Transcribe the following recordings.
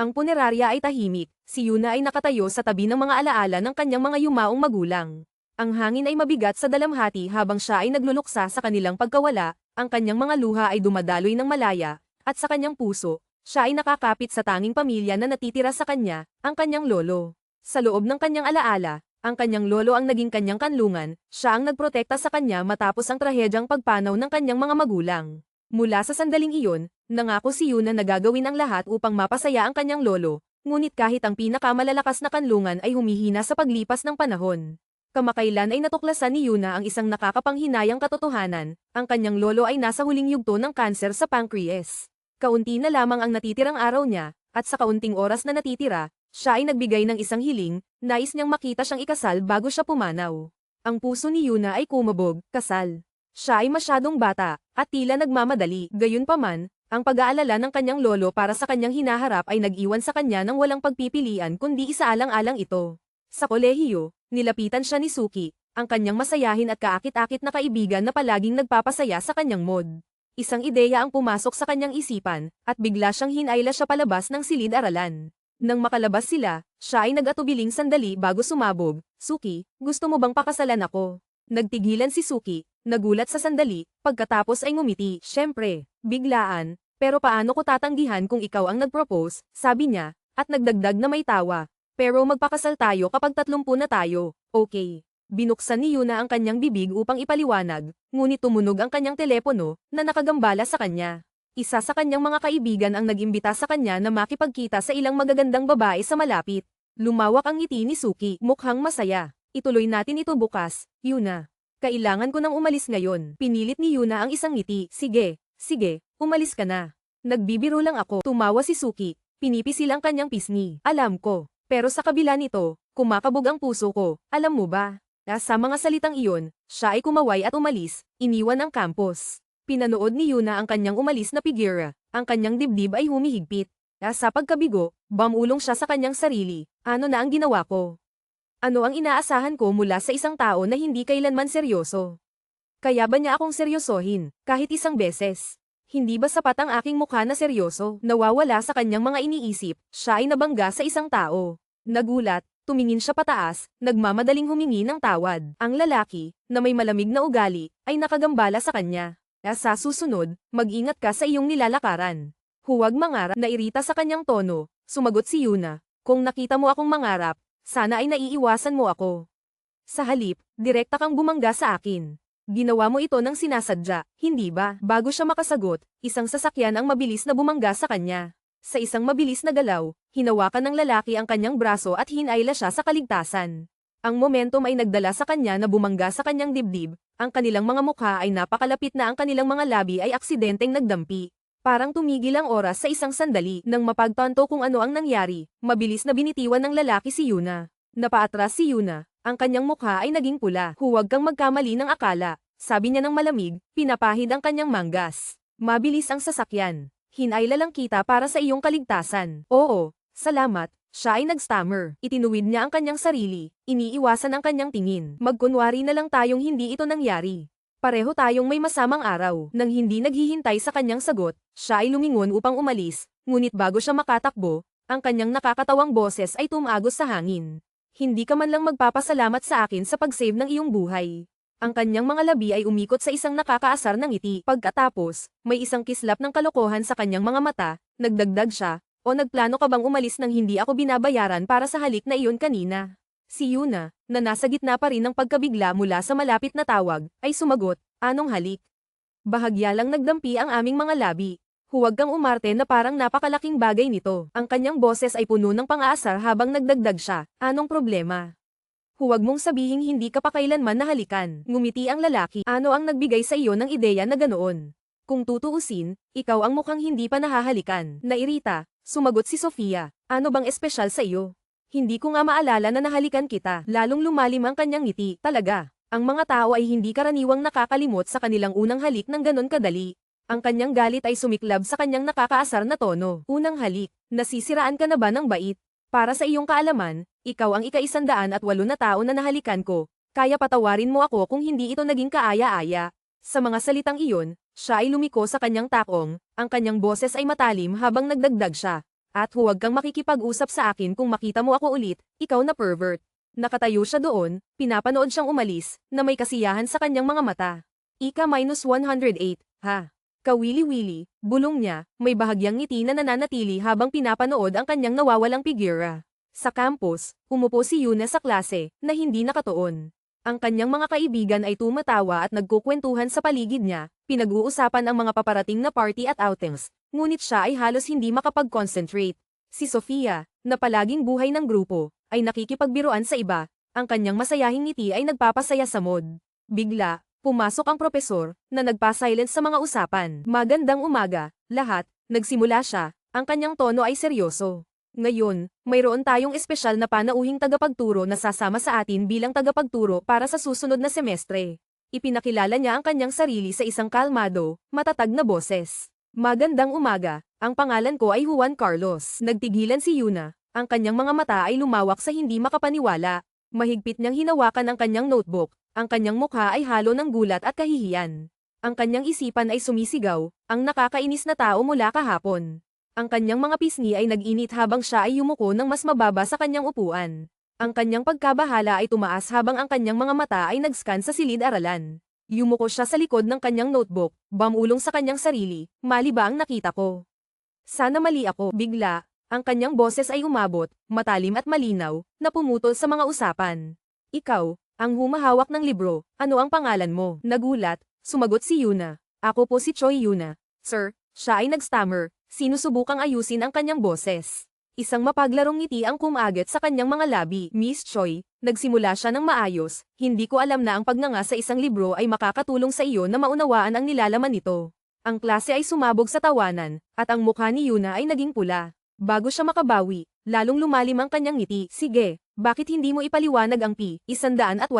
Ang punerarya ay tahimik, si Yuna ay nakatayo sa tabi ng mga alaala ng kanyang mga yumaong magulang. Ang hangin ay mabigat sa dalamhati habang siya ay nagluluksa sa kanilang pagkawala, ang kanyang mga luha ay dumadaloy ng malaya, at sa kanyang puso, siya ay nakakapit sa tanging pamilya na natitira sa kanya, ang kanyang lolo. Sa loob ng kanyang alaala, ang kanyang lolo ang naging kanyang kanlungan, siya ang nagprotekta sa kanya matapos ang trahedyang pagpanaw ng kanyang mga magulang. Mula sa sandaling iyon, nangako si Yuna na gagawin ang lahat upang mapasaya ang kanyang lolo, ngunit kahit ang pinakamalalakas na kanlungan ay humihina sa paglipas ng panahon. Kamakailan ay natuklasan ni Yuna ang isang nakakapanghinayang katotohanan, ang kanyang lolo ay nasa huling yugto ng kanser sa pancreas. Kaunti na lamang ang natitirang araw niya, at sa kaunting oras na natitira, siya ay nagbigay ng isang hiling, nais niyang makita siyang ikasal bago siya pumanaw. Ang puso ni Yuna ay kumabog, kasal. Siya ay masyadong bata, at tila nagmamadali. Gayunpaman, ang pag-aalala ng kanyang lolo para sa kanyang hinaharap ay nag-iwan sa kanya ng walang pagpipilian kundi isaalang-alang ito. Sa kolehiyo, nilapitan siya ni Suki, ang kanyang masayahin at kaakit-akit na kaibigan na palaging nagpapasaya sa kanyang mod. Isang ideya ang pumasok sa kanyang isipan, at bigla siyang hinayla siya palabas ng silid-aralan. Nang makalabas sila, siya ay nag-atubiling sandali bago sumabog. Suki, gusto mo bang pakasalan ako? Nagtigilan si Suki, nagulat sa sandali, pagkatapos ay ngumiti. Siyempre, biglaan, pero paano ko tatanggihan kung ikaw ang nag-propose, sabi niya, at nagdagdag na may tawa. Pero magpakasal tayo kapag 30 na tayo, okay. Binuksan ni Yuna ang kanyang bibig upang ipaliwanag, ngunit tumunog ang kanyang telepono, na nakagambala sa kanya. Isa sa kanyang mga kaibigan ang nag-imbita sa kanya na makipagkita sa ilang magagandang babae sa malapit. Lumawak ang ngiti ni Suki, mukhang masaya. Ituloy natin ito bukas, Yuna. Kailangan ko nang umalis ngayon. Pinilit ni Yuna ang isang ngiti. Sige, umalis ka na. Nagbibiro lang ako. Tumawa si Suki, pinipisil ang kanyang pisngi. Alam ko, pero sa kabila nito, kumakabog ang puso ko, alam mo ba? Sa mga salitang iyon, siya ay kumaway at umalis, iniwan ang campus. Pinanood ni Yuna ang kanyang umalis na figura, ang kanyang dibdib ay humihigpit. Sa pagkabigo, bumulong siya sa kanyang sarili, ano na ang ginawa ko? Ano ang inaasahan ko mula sa isang tao na hindi kailanman seryoso? Kaya ba niya akong seryosohin, kahit isang beses? Hindi ba sapat ang aking mukha na seryoso? Nawawala sa kanyang mga iniisip, siya ay nabangga sa isang tao. Nagulat, tumingin siya pataas, nagmamadaling humingi ng tawad. Ang lalaki, na may malamig na ugali, ay nakagambala sa kanya. Sa susunod, mag-ingat ka sa iyong nilalakaran. Huwag mangarap. Nairita sa kanyang tono, sumagot si Yuna. Kung nakita mo akong mangarap, sana ay naiiwasan mo ako. Sa halip, direkta kang bumangga sa akin. Ginawa mo ito ng sinasadya, hindi ba? Bago siya makasagot, isang sasakyan ang mabilis na bumangga sa kanya. Sa isang mabilis na galaw, hinawakan ng lalaki ang kanyang braso at hinayla siya sa kaligtasan. Ang momentum ay nagdala sa kanya na bumangga sa kanyang dibdib, ang kanilang mga mukha ay napakalapit na ang kanilang mga labi ay aksidenteng nagdampi. Parang tumigil ang oras sa isang sandali nang mapagtanto kung ano ang nangyari, mabilis na binitiwan ng lalaki si Yuna. Napaatras si Yuna, ang kanyang mukha ay naging pula. Huwag kang magkamali ng akala, sabi niya ng malamig, pinapahid ang kanyang manggas. Mabilis ang sasakyan. Hinayla lang kita para sa iyong kaligtasan. Oo, salamat. Siya ay nag-stammer. Itinuwid niya ang kanyang sarili, iniiwasan ang kanyang tingin. Magkunwari na lang tayong hindi ito nangyari. Pareho tayong may masamang araw. Nang hindi naghihintay sa kanyang sagot, siya ay lumingon upang umalis, ngunit bago siya makatakbo, ang kanyang nakakatawang boses ay tumagos sa hangin. Hindi ka man lang magpapasalamat sa akin sa pag-save ng iyong buhay. Ang kanyang mga labi ay umikot sa isang nakakaasar na ngiti. Pagkatapos, may isang kislap ng kalokohan sa kanyang mga mata, nagdagdag siya, o nagplano ka bang umalis nang hindi ako binabayaran para sa halik na iyon kanina? Si Yuna, na nasa gitna pa rin ng pagkabigla mula sa malapit na tawag, ay sumagot, anong halik? Bahagya lang nagdampi ang aming mga labi. Huwag kang umarte na parang napakalaking bagay nito. Ang kanyang boses ay puno ng pang-aasar habang nagdagdag siya, anong problema? Huwag mong sabihing hindi ka pa kailanman nahalikan. Ngumiti ang lalaki, ano ang nagbigay sa iyo ng ideya na ganoon? Kung tutuusin, ikaw ang mukhang hindi pa nahahalikan. Nairita, sumagot si Sofia, ano bang espesyal sa iyo? Hindi ko nga maalala na nahalikan kita. Lalong lumalim ang kanyang ngiti. Talaga, ang mga tao ay hindi karaniwang nakakalimot sa kanilang unang halik ng ganon kadali. Ang kanyang galit ay sumiklab sa kanyang nakakaasar na tono. Unang halik, nasisiraan ka na ba ng bait? Para sa iyong kaalaman, ikaw ang ika-108 na tao na nahalikan ko. Kaya patawarin mo ako kung hindi ito naging kaaya-aya. Sa mga salitang iyon, siya ay lumiko sa kanyang takong, ang kanyang boses ay matalim habang nagdagdag siya. At huwag kang makikipag-usap sa akin kung makita mo ako ulit, ikaw na pervert. Nakatayo siya doon, pinapanood siyang umalis, na may kasiyahan sa kanyang mga mata. Ika-108, ha? Kawili-wili, bulong niya, may bahagyang ngiti na nananatili habang pinapanood ang kanyang nawawalang figura. Sa campus, umupo si Yuna sa klase, na hindi nakatuon. Ang kanyang mga kaibigan ay tumatawa at nagkukwentuhan sa paligid niya, pinag-uusapan ang mga paparating na party at outings, ngunit siya ay halos hindi makapag-concentrate. Si Sofia, na palaging buhay ng grupo, ay nakikipagbiruan sa iba, ang kanyang masayahing ngiti ay nagpapasaya sa mood. Bigla, pumasok ang propesor, na nagpa-silence sa mga usapan. Magandang umaga, lahat, nagsimula siya, ang kanyang tono ay seryoso. Ngayon, mayroon tayong espesyal na panauhing tagapagturo na sasama sa atin bilang tagapagturo para sa susunod na semestre. Ipinakilala niya ang kanyang sarili sa isang kalmado, matatag na boses. Magandang umaga, ang pangalan ko ay Juan Carlos. Nagtigilan si Yuna, ang kanyang mga mata ay lumawak sa hindi makapaniwala. Mahigpit niyang hinawakan ang kanyang notebook, ang kanyang mukha ay halo ng gulat at kahihiyan. Ang kanyang isipan ay sumisigaw, ang nakakainis na tao mula kahapon. Ang kanyang mga pisngi ay nag-init habang siya ay yumuko ng mas mababa sa kanyang upuan. Ang kanyang pagkabahala ay tumaas habang ang kanyang mga mata ay nag-scan sa silid-aralan. Yumuko siya sa likod ng kanyang notebook, bumulong sa kanyang sarili, mali ba ang nakita ko? Sana mali ako. Bigla, ang kanyang boses ay umabot, matalim at malinaw, na pumutol sa mga usapan. Ikaw, ang humahawak ng libro, ano ang pangalan mo? Nagulat, sumagot si Yuna. Ako po si Choi Yuna. Sir, siya ay nag-stammer. Sinusubukang ayusin ang kanyang boses. Isang mapaglarong ngiti ang kumagat sa kanyang mga labi. Miss Choi, nagsimula siya ng maayos, hindi ko alam na ang pagnanga sa isang libro ay makakatulong sa iyo na maunawaan ang nilalaman nito. Ang klase ay sumabog sa tawanan, at ang mukha ni Yuna ay naging pula. Bago siya makabawi, lalong lumalim ang kanyang ngiti. Sige, bakit hindi mo ipaliwanag ang P108?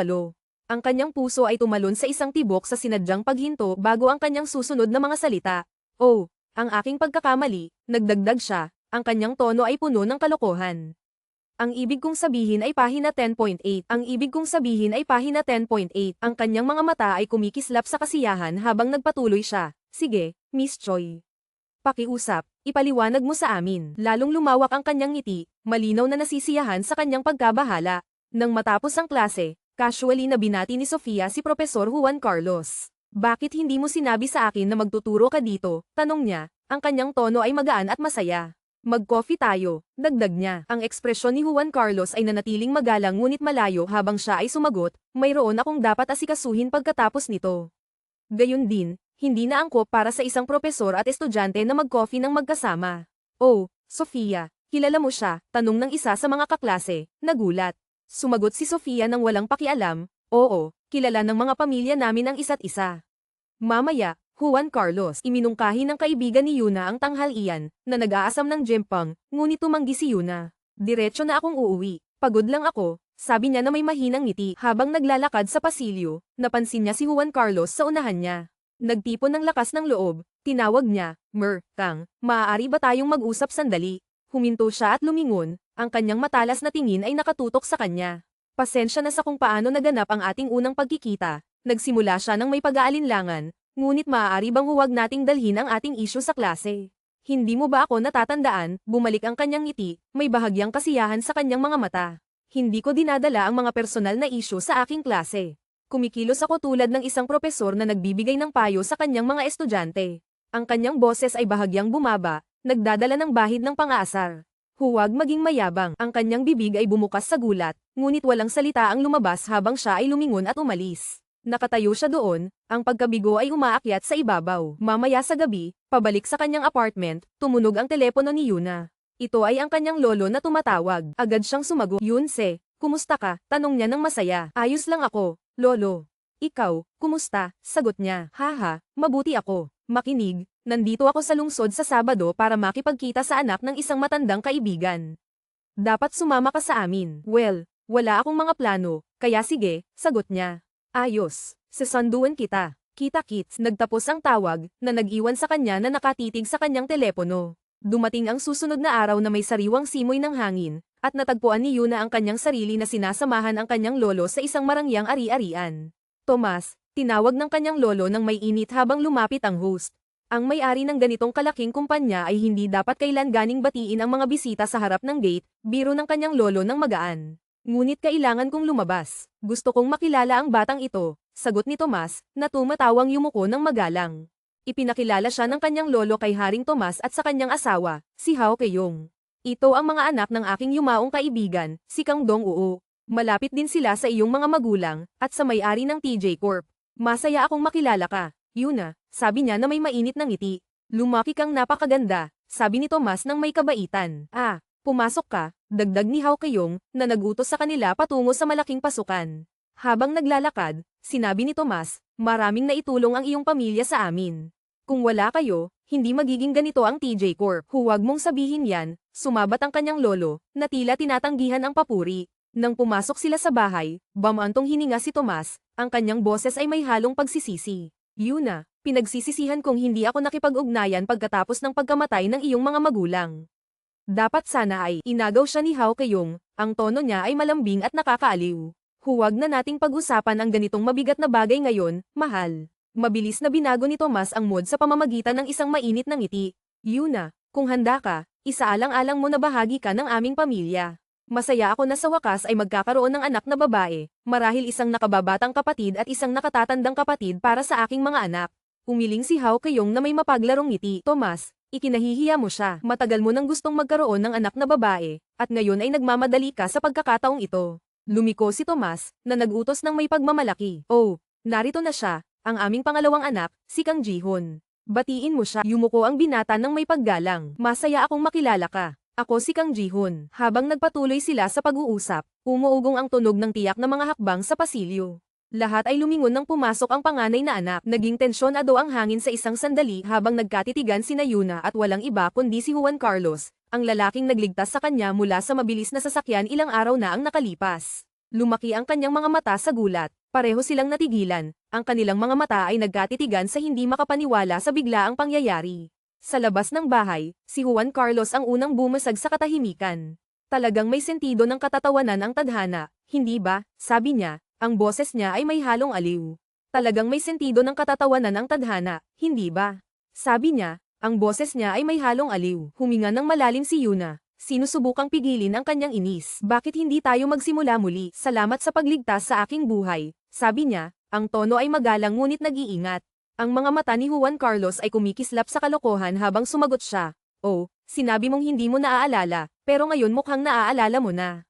Ang kanyang puso ay tumalon sa isang tibok sa sinadyang paghinto bago ang kanyang susunod na mga salita. Oh, ang aking pagkakamali, nagdagdag siya, ang kanyang tono ay puno ng kalokohan. Ang ibig kong sabihin ay pahina 10.8. Ang ibig kong sabihin ay pahina 10.8. Ang kanyang mga mata ay kumikislap sa kasiyahan habang nagpatuloy siya. Sige, Miss Choi. Pakiusap, ipaliwanag mo sa amin. Lalong lumawak ang kanyang ngiti, malinaw na nasisiyahan sa kanyang pagkabahala. Nang matapos ang klase, casually na binati ni Sofia si Profesor Juan Carlos. Bakit hindi mo sinabi sa akin na magtuturo ka dito? Tanong niya, ang kanyang tono ay magaan at masaya. Mag-coffee tayo, dagdag niya. Ang ekspresyon ni Juan Carlos ay nanatiling magalang ngunit malayo habang siya ay sumagot, mayroon akong dapat asikasuhin pagkatapos nito. Gayun din, hindi na angkop para sa isang propesor at estudyante na mag-coffee ng magkasama. Oh, Sofia, kilala mo siya? Tanong ng isa sa mga kaklase, nagulat. Sumagot si Sofia nang walang pakialam, oo, kilala ng mga pamilya namin ang isa't isa. Mamaya, Juan Carlos, iminungkahi ng kaibigan ni Yuna ang tanghalian, na nag-aasam ng jempang, ngunit tumanggi si Yuna. Diretso na akong uuwi, pagod lang ako, sabi niya na may mahinang ngiti. Habang naglalakad sa pasilyo, napansin niya si Juan Carlos sa unahan niya. Nagtipon ng lakas ng loob, tinawag niya, Kang, maaari ba tayong mag-usap sandali? Huminto siya at lumingon, ang kanyang matalas na tingin ay nakatutok sa kanya. Pasensya na sa kung paano naganap ang ating unang pagkikita, nagsimula siya ng may pag-aalinlangan, ngunit maaari bang huwag nating dalhin ang ating issue sa klase? Hindi mo ba ako natatandaan? Bumalik ang kanyang ngiti, may bahagyang kasiyahan sa kanyang mga mata. Hindi ko dinadala ang mga personal na issue sa aking klase. Kumikilos ako tulad ng isang propesor na nagbibigay ng payo sa kanyang mga estudyante. Ang kanyang boses ay bahagyang bumaba, nagdadala ng bahid ng pang-aasar. Huwag maging mayabang. Ang kanyang bibig ay bumukas sa gulat, ngunit walang salita ang lumabas habang siya ay lumingon at umalis. Nakatayo siya doon, ang pagkabigo ay umaakyat sa ibabaw. Mamaya sa gabi, pabalik sa kanyang apartment, tumunog ang telepono ni Yuna. Ito ay ang kanyang lolo na tumatawag. Agad siyang sumagot. Yunse, kumusta ka? Tanong niya ng masaya. Ayos lang ako, lolo. Ikaw, kumusta? Sagot niya. Haha, mabuti ako. Makinig, nandito ako sa lungsod sa Sabado para makipagkita sa anak ng isang matandang kaibigan. Dapat sumama ka sa amin. Well, wala akong mga plano, kaya sige, sagot niya. Ayos, sasanduan kita. Kita-kits, nagtapos ang tawag, na nag-iwan sa kanya na nakatitig sa kanyang telepono. Dumating ang susunod na araw na may sariwang simoy ng hangin, at natagpuan ni Yuna ang kanyang sarili na sinasamahan ang kanyang lolo sa isang marangyang ari-arian. Tomas, tinawag ng kanyang lolo nang may init habang lumapit ang host. Ang may-ari ng ganitong kalaking kumpanya ay hindi dapat kailan ganing batiin ang mga bisita sa harap ng gate, biro ng kanyang lolo ng magaan. Ngunit kailangan kong lumabas. Gusto kong makilala ang batang ito, sagot ni Tomas, na tumatawang yumuko ng magalang. Ipinakilala siya ng kanyang lolo kay Haring Tomas at sa kanyang asawa, si Hao Keong. Ito ang mga anak ng aking yumaong kaibigan, si Kang Dong-oo. Malapit din sila sa iyong mga magulang, at sa may-ari ng TJ Corp. Masaya akong makilala ka, Yuna, sabi niya na may mainit ng ngiti. Lumaki kang napakaganda, sabi ni Tomas nang may kabaitan. Pumasok ka, dagdag ni Hao Keong, na nagutos sa kanila patungo sa malaking pasukan. Habang naglalakad, sinabi ni Tomas, maraming naitulong ang iyong pamilya sa amin. Kung wala kayo, hindi magiging ganito ang TJ Corp. Huwag mong sabihin yan, sumabat ang kanyang lolo, na tila tinatanggihan ang papuri. Nang pumasok sila sa bahay, bamantong hininga si Tomas, ang kanyang boses ay may halong pagsisisi. Yuna, pinagsisisihan kong hindi ako nakipag-ugnayan pagkatapos ng pagkamatay ng iyong mga magulang. Dapat sana ay inagaw siya ni Hao Keong, ang tono niya ay malambing at nakakaaliw. Huwag na nating pag-usapan ang ganitong mabigat na bagay ngayon, mahal. Mabilis na binago ni Tomas ang mood sa pamamagitan ng isang mainit na ngiti. Yuna, kung handa ka, isaalang-alang mo na bahagi ka ng aming pamilya. Masaya ako na sa wakas ay magkakaroon ng anak na babae, marahil isang nakababatang kapatid at isang nakatatandang kapatid para sa aking mga anak. Umiling si Hao Keong na may mapaglarong ngiti. Tomas, ikinahihiya mo siya. Matagal mo nang gustong magkaroon ng anak na babae, at ngayon ay nagmamadali ka sa pagkakataong ito. Lumiko si Tomas, na nagutos ng may pagmamalaki. Oh, narito na siya, ang aming pangalawang anak, si Kang Ji-hoon. Batiin mo siya. Yumuko ang binata ng may paggalang. Masaya akong makilala ka. Ako si Kang Ji-hoon. Habang nagpatuloy sila sa pag-uusap, umuugong ang tunog ng tiyak na mga hakbang sa pasilyo. Lahat ay lumingon nang pumasok ang panganay na anak. Naging tensyonado ang hangin sa isang sandali habang nagkatitigan sina Yuna at walang iba kundi si Juan Carlos, ang lalaking nagligtas sa kanya mula sa mabilis na sasakyan ilang araw na ang nakalipas. Lumaki ang kanyang mga mata sa gulat. Pareho silang natigilan. Ang kanilang mga mata ay nagkatitigan sa hindi makapaniwala sa biglaang pangyayari. Sa labas ng bahay, si Juan Carlos ang unang bumasag sa katahimikan. Talagang may sentido ng katatawanan ang tadhana, hindi ba? Sabi niya, ang boses niya ay may halong aliw. Talagang may sentido ng katatawanan ang tadhana, hindi ba? Sabi niya, ang boses niya ay may halong aliw. Huminga ng malalim si Yuna. Sinusubukang pigilin ang kanyang inis. Bakit hindi tayo magsimula muli? Salamat sa pagligtas sa aking buhay, sabi niya, ang tono ay magalang ngunit nag-iingat. Ang mga mata ni Juan Carlos ay kumikislap sa kalokohan habang sumagot siya. Oh, sinabi mong hindi mo naaalala, pero ngayon mukhang naaalala mo na.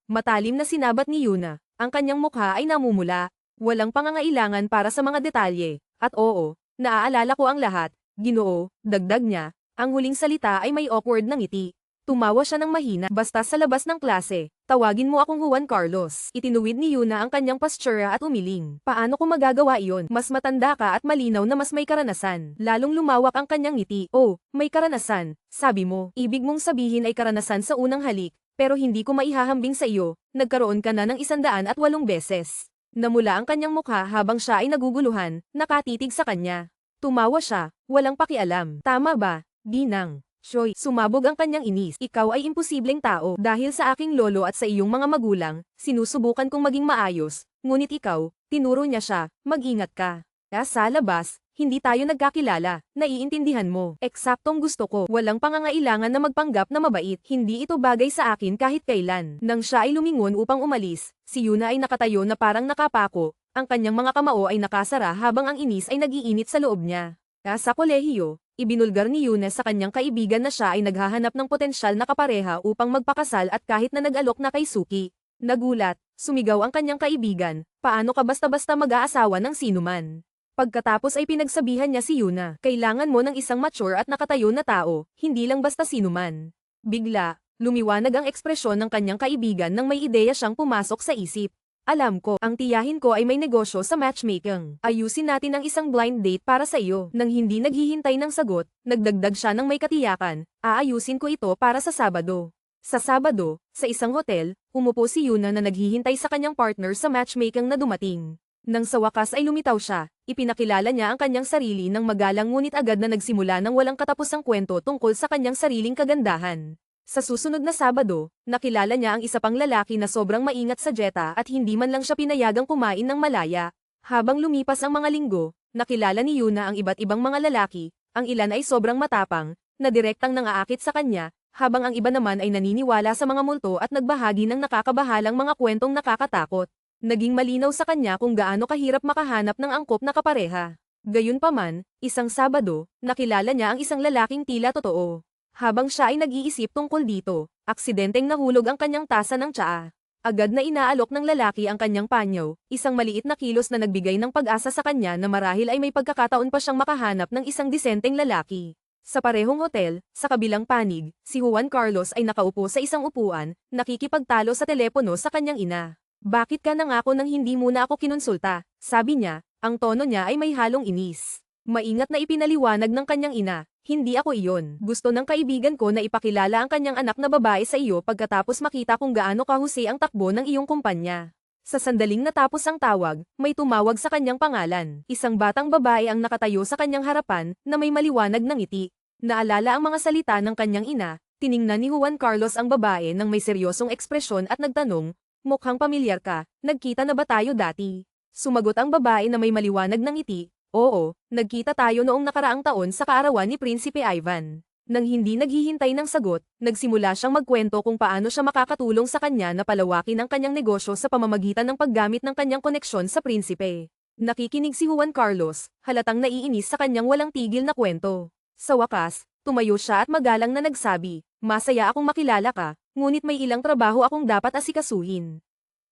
Matalim na sinabat ni Yuna. Ang kanyang mukha ay namumula. Walang pangangailangan para sa mga detalye. At oo, naaalala ko ang lahat. Ginoo, dagdag niya. Ang huling salita ay may awkward na ngiti. Tumawa siya ng mahina. Basta sa labas ng klase, tawagin mo akong Juan Carlos. Itinuwid ni Yuna ang kanyang postura at umiling. Paano ko magagawa iyon? Mas matanda ka at malinaw na mas may karanasan. Lalong lumawak ang kanyang ngiti. Oh, may karanasan, sabi mo. Ibig mong sabihin ay karanasan sa unang halik, pero hindi ko maihahambing sa iyo. Nagkaroon ka na ng 108 beses. Namula ang kanyang mukha habang siya ay naguguluhan, nakatitig sa kanya. Tumawa siya, walang pakialam. Tama ba, Ginang? Shoy, sumabog ang kanyang inis. Ikaw ay imposibleng tao. Dahil sa aking lolo at sa iyong mga magulang, sinusubukan kong maging maayos. Ngunit ikaw, tinuro niya siya, mag-ingat ka. Sa labas, hindi tayo nagkakilala. Naiintindihan mo. Eksaktong gusto ko. Walang pangangailangan na magpanggap na mabait. Hindi ito bagay sa akin kahit kailan. Nang siya ay lumingon upang umalis, si Yuna ay nakatayo na parang nakapako. Ang kanyang mga kamao ay nakasara habang ang inis ay nag-iinit sa loob niya. Sa kolehiyo, ibinulgar ni Yuna sa kanyang kaibigan na siya ay naghahanap ng potensyal na kapareha upang magpakasal at kahit na nag-alok na kay Suki. Nagulat, sumigaw ang kanyang kaibigan, paano ka basta-basta mag-aasawa ng sinuman? Pagkatapos ay pinagsabihan niya si Yuna, kailangan mo ng isang mature at nakatayo na tao, hindi lang basta sinuman. Bigla, lumiwanag ang ekspresyon ng kanyang kaibigan nang may ideya siyang pumasok sa isip. Alam ko, ang tiyahin ko ay may negosyo sa matchmaking. Ayusin natin ang isang blind date para sa iyo. Nang hindi naghihintay ng sagot, nagdagdag siya ng may katiyakan, aayusin ko ito para sa Sabado. Sa Sabado, sa isang hotel, umupo si Yuna na naghihintay sa kanyang partner sa matchmaking na dumating. Nang sa wakas ay lumitaw siya, ipinakilala niya ang kanyang sarili ng magalang ngunit agad na nagsimula ng walang katapusang kwento tungkol sa kanyang sariling kagandahan. Sa susunod na Sabado, nakilala niya ang isa pang lalaki na sobrang maingat sa dieta at hindi man lang siya pinayagang kumain ng malaya. Habang lumipas ang mga linggo, nakilala ni Yuna ang iba't ibang mga lalaki, Ang ilan ay sobrang matapang, na direktang nangaakit sa kanya, habang ang iba naman ay naniniwala sa mga multo at nagbahagi ng nakakabahalang mga kwentong nakakatakot. Naging malinaw sa kanya kung gaano kahirap makahanap ng angkop na kapareha. Gayunpaman, isang Sabado, nakilala niya ang isang lalaking tila totoo. Habang siya ay nag-iisip tungkol dito, aksidenteng nahulog ang kanyang tasa ng tsaa. Agad na inaalok ng lalaki ang kanyang panyo, isang maliit na kilos na nagbigay ng pag-asa sa kanya na marahil ay may pagkakataon pa siyang makahanap ng isang disenteng lalaki. Sa parehong hotel, sa kabilang panig, si Juan Carlos ay nakaupo sa isang upuan, nakikipagtalo sa telepono sa kanyang ina. Bakit ka nangako nang hindi muna ako kinonsulta? Sabi niya, ang tono niya ay may halong inis. Maingat na ipinaliwanag ng kanyang ina, hindi ako iyon. Gusto ng kaibigan ko na ipakilala ang kanyang anak na babae sa iyo pagkatapos makita kung gaano kahusay ang takbo ng iyong kumpanya. Sa sandaling natapos ang tawag, may tumawag sa kanyang pangalan. Isang batang babae ang nakatayo sa kanyang harapan, na may maliwanag na ngiti. Naalala ang mga salita ng kanyang ina, tiningnan ni Juan Carlos ang babae nang may seryosong ekspresyon at nagtanong, mukhang pamilyar ka, nagkita na ba tayo dati? Sumagot ang babae na may maliwanag na ngiti, oo, nagkita tayo noong nakaraang taon sa kaarawan ni Prinsipe Ivan. Nang hindi naghihintay ng sagot, nagsimula siyang magkwento kung paano siya makakatulong sa kanya na palawakin ang kanyang negosyo sa pamamagitan ng paggamit ng kanyang koneksyon sa prinsipe. Nakikinig si Juan Carlos, halatang naiinis sa kanyang walang tigil na kwento. Sa wakas, tumayo siya at magalang na nagsabi, masaya akong makilala ka, ngunit may ilang trabaho akong dapat asikasuhin.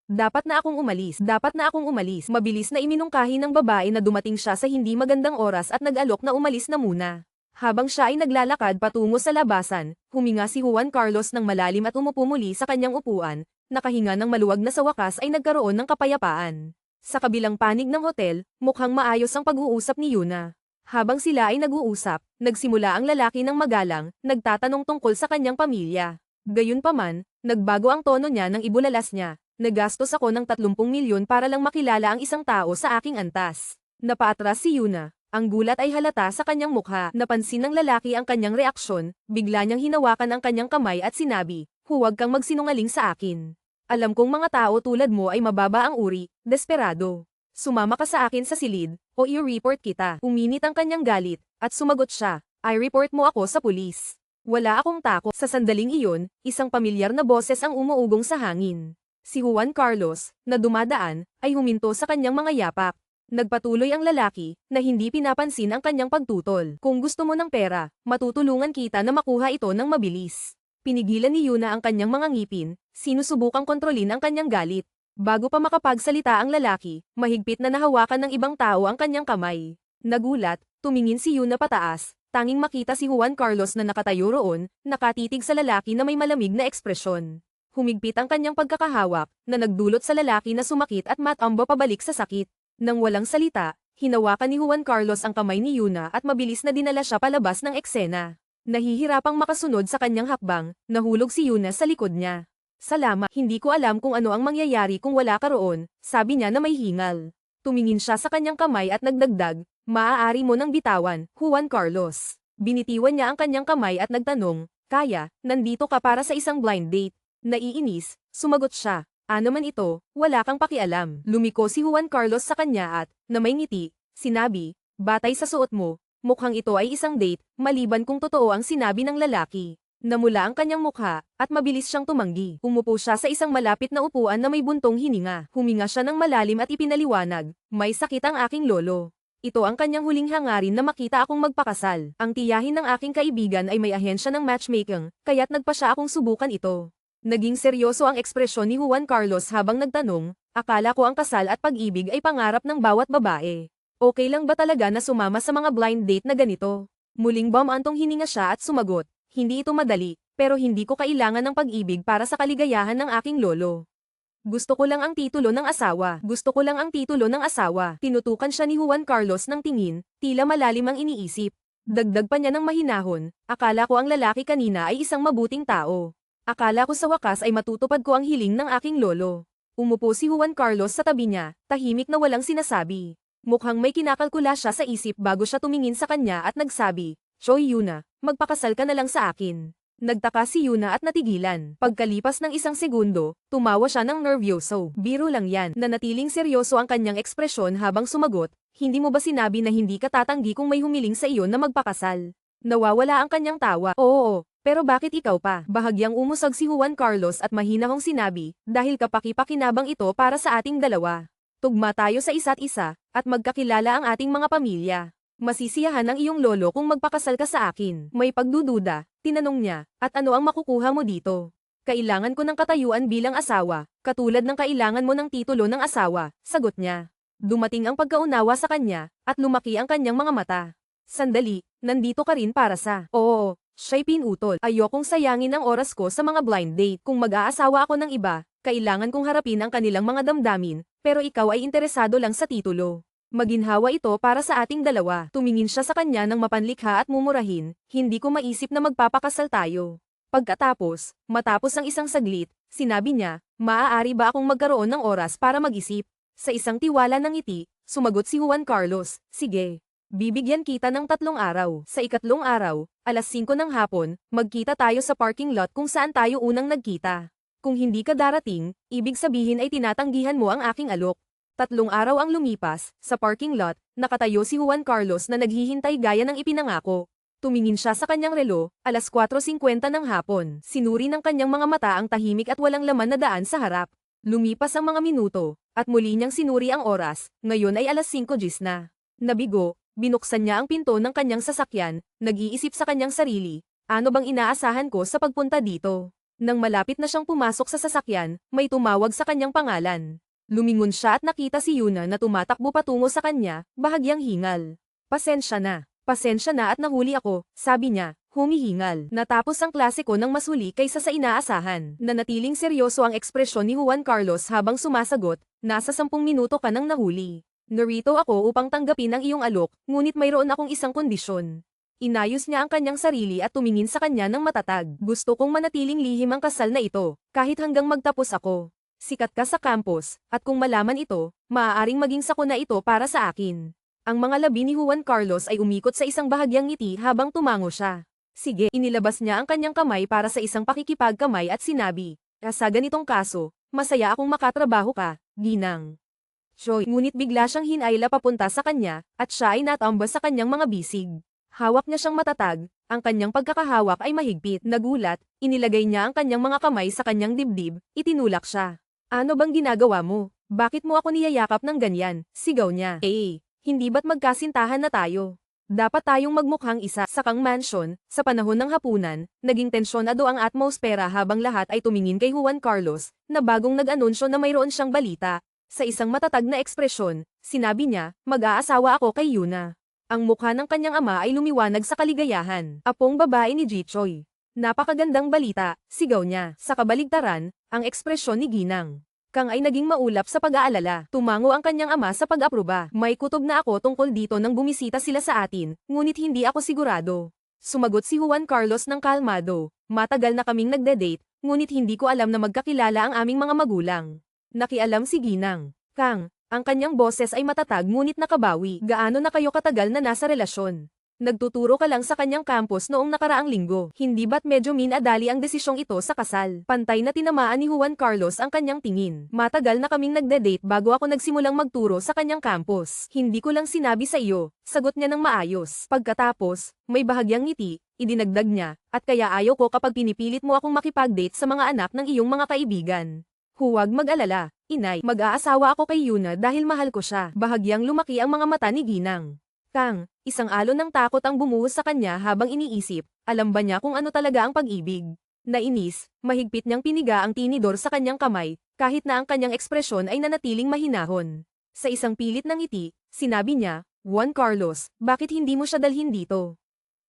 Dapat na akong umalis. Mabilis na iminungkahi ng babae na dumating siya sa hindi magandang oras at nag-alok na umalis na muna. Habang siya ay naglalakad patungo sa labasan, huminga si Juan Carlos ng malalim at umupo muli sa kanyang upuan, nakahinga ng maluwag na sa wakas ay nagkaroon ng kapayapaan. Sa kabilang panig ng hotel, mukhang maayos ang pag-uusap ni Yuna. Habang sila ay nag-uusap, nagsimula ang lalaki ng magalang, nagtatanong tungkol sa kanyang pamilya. Gayunpaman, nagbago ang tono niya nang ibulalas niya. Nagastos ako ng 30 milyon para lang makilala ang isang tao sa aking antas. Napaatras si Yuna. Ang gulat ay halata sa kanyang mukha. Napansin ng lalaki ang kanyang reaksyon, bigla niyang hinawakan ang kanyang kamay at sinabi, huwag kang magsinungaling sa akin. Alam kong mga tao tulad mo ay mababa ang uri, desperado. Sumama ka sa akin sa silid, o i-report kita. Uminit ang kanyang galit, at sumagot siya, i-report mo ako sa pulis. Wala akong takot. Sa sandaling iyon, isang pamilyar na boses ang umuugong sa hangin. Si Juan Carlos, na dumadaan, ay huminto sa kanyang mga yapak. Nagpatuloy ang lalaki, na hindi pinapansin ang kanyang pagtutol. Kung gusto mo ng pera, matutulungan kita na makuha ito ng mabilis. Pinigilan ni Yuna ang kanyang mga ngipin, sinusubukang kontrolin ang kanyang galit. Bago pa makapagsalita ang lalaki, mahigpit na nahawakan ng ibang tao ang kanyang kamay. Nagulat, tumingin si Yuna pataas, tanging makita si Juan Carlos na nakatayo roon, nakatitig sa lalaki na may malamig na ekspresyon. Humigpit ang kanyang pagkakahawak, na nagdulot sa lalaki na sumakit at matambo pabalik sa sakit. Nang walang salita, hinawakan ni Juan Carlos ang kamay ni Yuna at mabilis na dinala siya palabas ng eksena. Nahihirapang makasunod sa kanyang hakbang, nahulog si Yuna sa likod niya. Salamat, hindi ko alam kung ano ang mangyayari kung wala ka roon, sabi niya na may hingal. Tumingin siya sa kanyang kamay at nagdagdag, maaari mo nang bitawan, Juan Carlos. Binitiwan niya ang kanyang kamay at nagtanong, kaya, nandito ka para sa isang blind date. Naiinis, sumagot siya. Ano man ito, wala kang pakialam. Lumiko si Juan Carlos sa kanya at, na may ngiti, sinabi, batay sa suot mo, mukhang ito ay isang date, maliban kung totoo ang sinabi ng lalaki. Namula ang kanyang mukha, at mabilis siyang tumanggi. Umupo siya sa isang malapit na upuan na may buntong hininga. Huminga siya ng malalim at ipinaliwanag, may sakit ang aking lolo. Ito ang kanyang huling hangarin na makita akong magpakasal. Ang tiyahin ng aking kaibigan ay may ahensya ng matchmaking, kaya't nagpa siya akong subukan ito. Naging seryoso ang ekspresyon ni Juan Carlos habang nagtanong, akala ko ang kasal at pag-ibig ay pangarap ng bawat babae. Okay lang ba talaga na sumama sa mga blind date na ganito? Muling bumantong hininga siya at sumagot, hindi ito madali, pero hindi ko kailangan ng pag-ibig para sa kaligayahan ng aking lolo. Gusto ko lang ang titulo ng asawa. Tinutukan siya ni Juan Carlos ng tingin, tila malalim ang iniisip. Dagdag pa niya ng mahinahon, akala ko ang lalaki kanina ay isang mabuting tao. Akala ko sa wakas ay matutupad ko ang hiling ng aking lolo. Umupo si Juan Carlos sa tabi niya, tahimik na walang sinasabi. Mukhang may kinakalkula siya sa isip bago siya tumingin sa kanya at nagsabi, Choi Yuna, magpakasal ka na lang sa akin. Nagtaka si Yuna at natigilan. Pagkalipas ng isang segundo, tumawa siya ng nervyoso. Biro lang yan. Nanatiling seryoso ang kanyang ekspresyon habang sumagot, hindi mo ba sinabi na hindi ka tatanggi kung may humiling sa iyo na magpakasal? Nawawala ang kanyang tawa. Oo, pero bakit ikaw pa? Bahagyang umusag si Juan Carlos at mahinahong sinabi, dahil kapaki-pakinabang ito para sa ating dalawa. Tugma tayo sa isa't isa, at magkakilala ang ating mga pamilya. Masisiyahan ng iyong lolo kung magpakasal ka sa akin. May pagdududa, tinanong niya, at ano ang makukuha mo dito? Kailangan ko ng katayuan bilang asawa, katulad ng kailangan mo ng titulo ng asawa, sagot niya. Dumating ang pagkaunawa sa kanya, at lumaki ang kanyang mga mata. Sandali, nandito ka rin para sa... Oo, siya'y pinutol. Ayokong sayangin ang oras ko sa mga blind date. Kung mag-aasawa ako ng iba, kailangan kong harapin ang kanilang mga damdamin, pero ikaw ay interesado lang sa titulo. Maginhawa ito para sa ating dalawa. Tumingin siya sa kanya ng mapanlikha at mumurahin, hindi ko maisip na magpapakasal tayo. Pagkatapos, matapos ang isang saglit, sinabi niya, maaari ba akong magkaroon ng oras para mag-isip? Sa isang tiwala ng ngiti, sumagot si Juan Carlos, sige. Bibigyan kita ng 3 araw. Sa ikatlong araw, alas 5 ng hapon, magkita tayo sa parking lot kung saan tayo unang nagkita. Kung hindi ka darating, ibig sabihin ay tinatanggihan mo ang aking alok. 3 araw ang lumipas, sa parking lot, nakatayo si Juan Carlos na naghihintay gaya ng ipinangako. Tumingin siya sa kanyang relo, alas 4:50 ng hapon. Sinuri ng kanyang mga mata ang tahimik at walang laman na daan sa harap. Lumipas ang mga minuto, at muli niyang sinuri ang oras, ngayon ay alas 5:00 na. Nabigo, binuksan niya ang pinto ng kanyang sasakyan, nag-iisip sa kanyang sarili, ano bang inaasahan ko sa pagpunta dito? Nang malapit na siyang pumasok sa sasakyan, may tumawag sa kanyang pangalan. Lumingon siya at nakita si Yuna na tumatakbo patungo sa kanya, bahagyang hingal. Pasensya na at nahuli ako, sabi niya, humihingal. Natapos ang klase ko ng mas huli kaysa sa inaasahan. Nanatiling seryoso ang ekspresyon ni Juan Carlos habang sumasagot, nasa 10 minuto ka nang nahuli. Narito ako upang tanggapin ang iyong alok, ngunit mayroon akong isang kondisyon. Inayos niya ang kanyang sarili at tumingin sa kanya ng matatag. Gusto kong manatiling lihim ang kasal na ito, kahit hanggang magtapos ako. Sikat ka sa campus, at kung malaman ito, maaaring maging sakuna ito para sa akin. Ang mga labi ni Juan Carlos ay umikot sa isang bahagyang ngiti habang tumango siya. Sige, inilabas niya ang kanyang kamay para sa isang pakikipagkamay at sinabi, sa ganitong kaso, masaya akong makatrabaho ka, Ginang. Joy, ngunit bigla siyang hinayla papunta sa kanya, at siya ay natamba sa kanyang mga bisig. Hawak niya siyang matatag, ang kanyang pagkakahawak ay mahigpit. Nagulat, inilagay niya ang kanyang mga kamay sa kanyang dibdib, itinulak siya. Ano bang ginagawa mo? Bakit mo ako niyayakap ng ganyan? Sigaw niya. Hindi ba't magkasintahan na tayo? Dapat tayong magmukhang isa. Sa kang mansion, sa panahon ng hapunan, naging tensyonado ang atmosfera habang lahat ay tumingin kay Juan Carlos, na bagong nag-anunsyo na mayroon siyang balita. Sa isang matatag na ekspresyon, sinabi niya, mag-aasawa ako kay Yuna. Ang mukha ng kanyang ama ay lumiwanag sa kaligayahan. Apong babae ni Jichoy. Napakagandang balita, sigaw niya. Sa kabaligtaran, ang ekspresyon ni Ginang Kang ay naging maulap sa pag-aalala. Tumango ang kanyang ama sa pag-aproba. May kutob na ako tungkol dito nang bumisita sila sa atin, ngunit hindi ako sigurado. Sumagot si Juan Carlos ng kalmado. Matagal na kaming nagde-date, ngunit hindi ko alam na magkakilala ang aming mga magulang. Nakialam si Ginang Kang, ang kanyang boses ay matatag ngunit nakabawi. Gaano na kayo katagal na nasa relasyon? Nagtuturo ka lang sa kanyang campus noong nakaraang linggo. Hindi ba't medyo minadali ang desisyong ito sa kasal? Pantay na tinamaan ni Juan Carlos ang kanyang tingin. Matagal na kaming nagde-date bago ako nagsimulang magturo sa kanyang campus. Hindi ko lang sinabi sa iyo, sagot niya ng maayos. Pagkatapos, may bahagyang ngiti, idinagdag niya, at kaya ayaw ko kapag pinipilit mo akong makipag-date sa mga anak ng iyong mga kaibigan. Huwag mag-alala, inay, mag-aasawa ako kay Yuna dahil mahal ko siya. Bahagyang lumaki ang mga mata ni Ginang Kang, isang alon ng takot ang bumuhos sa kanya habang iniisip, alam ba niya kung ano talaga ang pag-ibig? Nainis, mahigpit niyang piniga ang tinidor sa kanyang kamay, kahit na ang kanyang ekspresyon ay nanatiling mahinahon. Sa isang pilit ng ngiti, sinabi niya, Juan Carlos, bakit hindi mo siya dalhin dito?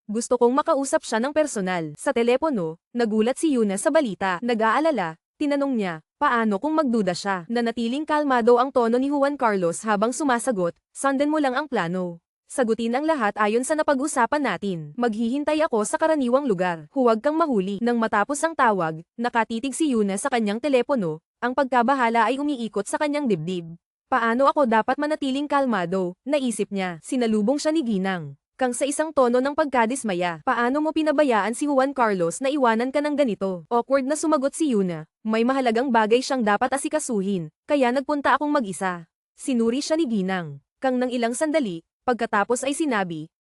Gusto kong makausap siya ng personal. Sa telepono, nagulat si Yuna sa balita. Nag-aalala, tinanong niya, paano kung magduda siya? Nanatiling kalmado ang tono ni Juan Carlos habang sumasagot, sundan mo lang ang plano. Sagutin ang lahat ayon sa napag-usapan natin. Maghihintay ako sa karaniwang lugar. Huwag kang mahuli. Nang matapos ang tawag, nakatitig si Yuna sa kanyang telepono, ang pagkabahala ay umiikot sa kanyang dibdib. Paano ako dapat manatiling kalmado? Naisip niya. Sinalubong siya ni Ginang Kang sa isang tono ng pagkadismaya. Paano mo pinabayaan si Juan Carlos na iwanan ka ng ganito? Awkward na sumagot si Yuna. May mahalagang bagay siyang dapat asikasuhin, kaya nagpunta akong mag-isa. Sinuri siya ni Ginang. Kang ng ilang sandali, pagkatapos ay sinabi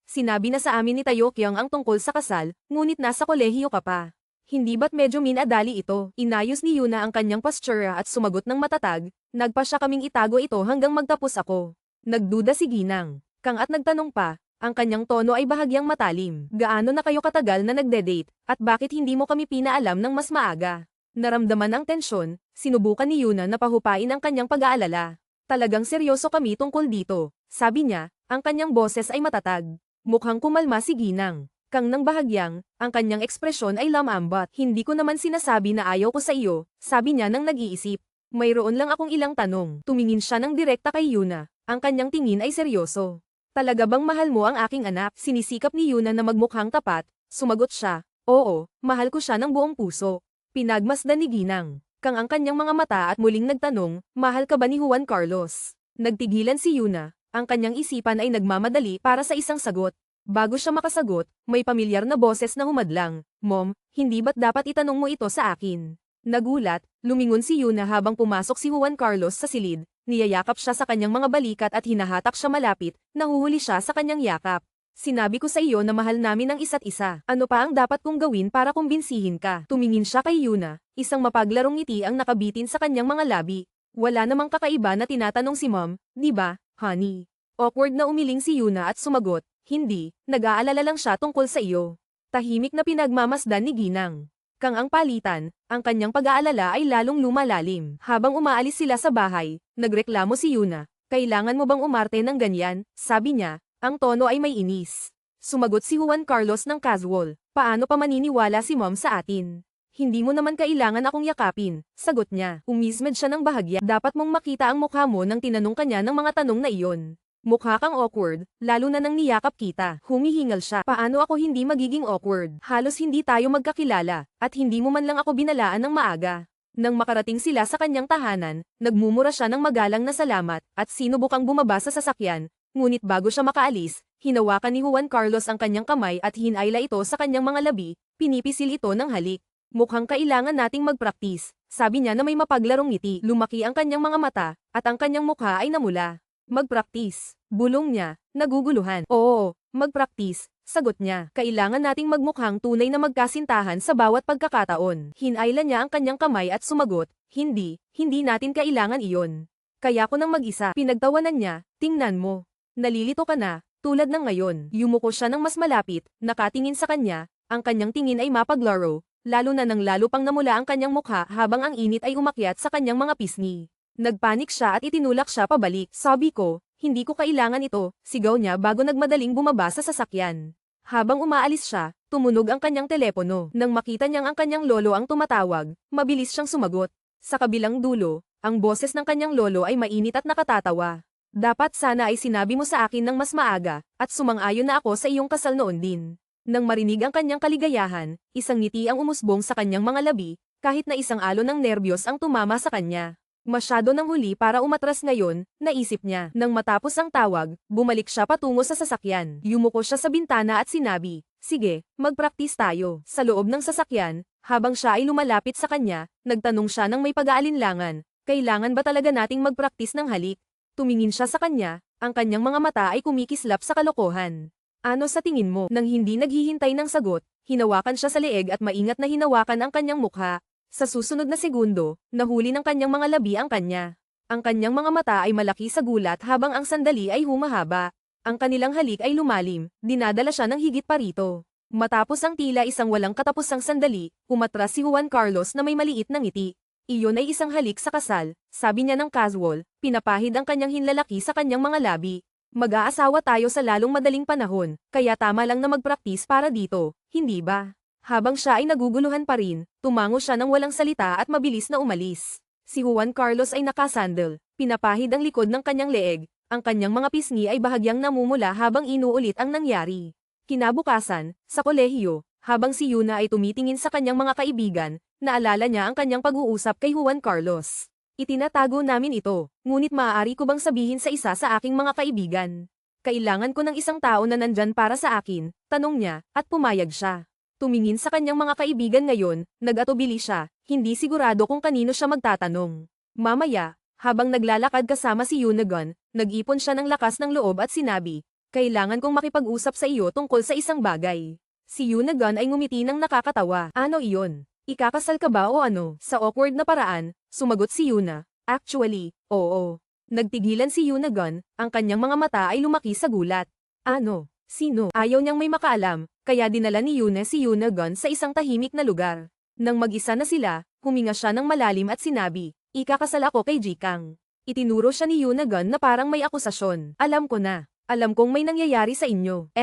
na sa amin ni Taekyung ang tungkol sa kasal, ngunit nasa kolehiyo ka pa. Hindi ba't medyo minadali ito? Inayos ni Yuna ang kanyang postura at sumagot ng matatag, nagpa siya kaming itago ito hanggang magtapos ako. Nagduda si Ginang. Kang at nagtanong pa, ang kanyang tono ay bahagyang matalim. Gaano na kayo katagal na nagde-date, at bakit hindi mo kami pinaalam ng mas maaga? Naramdaman ang tensyon, sinubukan ni Yuna na pahupain ang kanyang pag-aalala. Talagang seryoso kami tungkol dito, sabi niya, ang kanyang boses ay matatag. Mukhang kumalma si Ginang. Kang nang bahagyang, ang kanyang ekspresyon ay lamambat. Hindi ko naman sinasabi na ayaw ko sa iyo, sabi niya nang nag-iisip. Mayroon lang akong ilang tanong. Tumingin siya ng direkta kay Yuna. Ang kanyang tingin ay seryoso. Talaga bang mahal mo ang aking anak? Sinisikap ni Yuna na magmukhang tapat. Sumagot siya, oo, mahal ko siya ng buong puso. Pinagmasdan ni Ginang. Kang ang kanyang mga mata at muling nagtanong, mahal ka ba ni Juan Carlos? Nagtigilan si Yuna. Ang kanyang isipan ay nagmamadali para sa isang sagot. Bago siya makasagot, may pamilyar na boses na humadlang, Mom, hindi ba't dapat itanong mo ito sa akin? Nagulat, lumingon si Yuna habang pumasok si Juan Carlos sa silid. Niyayakap siya sa kanyang mga balikat at hinahatak siya malapit, nahuhuli siya sa kanyang yakap. Sinabi ko sa iyo na mahal namin ang isa't isa. Ano pa ang dapat kong gawin para kumbinsihin ka? Tumingin siya kay Yuna, isang mapaglarong ngiti ang nakabitin sa kanyang mga labi. Wala namang kakaiba na tinatanong si Mom, di ba, honey? Awkward na umiling si Yuna at sumagot, hindi, nag-aalala lang siya tungkol sa iyo. Tahimik na pinagmamasdan ni Ginang. Kang ang palitan, ang kanyang pag-aalala ay lalong lumalalim. Habang umaalis sila sa bahay, nagreklamo si Yuna, kailangan mo bang umarte ng ganyan? Sabi niya, ang tono ay may inis. Sumagot si Juan Carlos ng casual, paano pa maniniwala si Mom sa atin? Hindi mo naman kailangan akong yakapin, sagot niya. Umismed siya ng bahagya, dapat mong makita ang mukha mo nang tinanong kanya ng mga tanong na iyon. Mukha kang awkward, lalo na nang niyakap kita. Humihingal siya. Paano ako hindi magiging awkward? Halos hindi tayo magkakilala, at hindi mo man lang ako binalaan ng maaga. Nang makarating sila sa kanyang tahanan, nagmumura siya ng magalang na salamat, at sinubukang bumaba sa sasakyan. Ngunit bago siya makaalis, hinawakan ni Juan Carlos ang kanyang kamay at hinayla ito sa kanyang mga labi, pinipisil ito ng halik. Mukhang kailangan nating magpraktis, sabi niya na may mapaglarong ngiti. Lumaki ang kanyang mga mata, at ang kanyang mukha ay namula. Magpraktis, bulong niya, naguguluhan. Oo, magpraktis, sagot niya. Kailangan nating magmukhang tunay na magkasintahan sa bawat pagkakataon. Hinayla niya ang kanyang kamay at sumagot, hindi natin kailangan iyon. Kaya ko nang mag-isa. Pinagtawanan niya, tingnan mo. Nalilito ka na, tulad ng ngayon. Yumuko siya ng mas malapit, nakatingin sa kanya, ang kanyang tingin ay mapaglaro, lalo na nang lalo pang namula ang kanyang mukha habang ang init ay umakyat sa kanyang mga pisngi. Nagpanik siya at itinulak siya pabalik. Sabi ko, hindi ko kailangan ito, sigaw niya bago nagmadaling bumaba sa sasakyan. Habang umaalis siya, tumunog ang kanyang telepono. Nang makita niyang ang kanyang lolo ang tumatawag, mabilis siyang sumagot. Sa kabilang dulo, ang boses ng kanyang lolo ay mainit at nakatatawa. Dapat sana ay sinabi mo sa akin ng mas maaga, at sumang-ayon na ako sa iyong kasal noon din. Nang marinig ang kanyang kaligayahan, isang ngiti ang umusbong sa kanyang mga labi, kahit na isang alon ng nerbiyos ang tumama sa kanya. Masyado nang huli para umatras ngayon, naisip niya. Nang matapos ang tawag, bumalik siya patungo sa sasakyan. Yumuko siya sa bintana at sinabi, sige, magpraktis tayo. Sa loob ng sasakyan, habang siya ay lumalapit sa kanya, nagtanong siya ng may pag-aalinlangan, kailangan ba talaga nating magpraktis ng halik? Tumingin siya sa kanya, ang kanyang mga mata ay kumikislap sa kalokohan. Ano sa tingin mo? Nang hindi naghihintay ng sagot, hinawakan siya sa leeg at maingat na hinawakan ang kanyang mukha. Sa susunod na segundo, nahuli ng kanyang mga labi ang kanya. Ang kanyang mga mata ay malaki sa gulat habang ang sandali ay humahaba. Ang kanilang halik ay lumalim, dinadala siya ng higit pa rito. Matapos ang tila isang walang katapusang sandali, umatras si Juan Carlos na may maliit na ngiti. Iyon ay isang halik sa kasal, sabi niya ng casual, pinapahid ang kanyang hinlalaki sa kanyang mga labi. Mag-aasawa tayo sa lalong madaling panahon, kaya tama lang na magpraktis para dito, hindi ba? Habang siya ay naguguluhan pa rin, tumango siya ng walang salita at mabilis na umalis. Si Juan Carlos ay nakasandal, pinapahid ang likod ng kanyang leeg, ang kanyang mga pisngi ay bahagyang namumula habang inuulit ang nangyari. Kinabukasan, sa kolehiyo, habang si Yuna ay tumitingin sa kanyang mga kaibigan, naalala niya ang kanyang pag-uusap kay Juan Carlos. Itinatago namin ito, ngunit maaari ko bang sabihin sa isa sa aking mga kaibigan? Kailangan ko ng isang tao na nandyan para sa akin, tanong niya, at pumayag siya. Tumingin sa kanyang mga kaibigan ngayon, nag-atubili siya, hindi sigurado kung kanino siya magtatanong. Mamaya, habang naglalakad kasama si Yunagon, nag-ipon siya ng lakas ng loob at sinabi, kailangan kong makipag-usap sa iyo tungkol sa isang bagay. Si Yunagon ay ngumiti ng nakakatawa. Ano iyon? Ikakasal ka ba o ano? Sa awkward na paraan, sumagot si Yuna. Actually, oo. Nagtigilan si Yunagon, ang kanyang mga mata ay lumaki sa gulat. Ano? Sino? Ayaw niyang may makaalam, kaya dinala ni Yuna si Yunagon sa isang tahimik na lugar. Nang mag-isa na sila, huminga siya ng malalim at sinabi, ikakasal ako kay Jikang. Itinuro siya ni Yunagon na parang may akusasyon. Alam ko na. Alam kong may nangyayari sa inyo.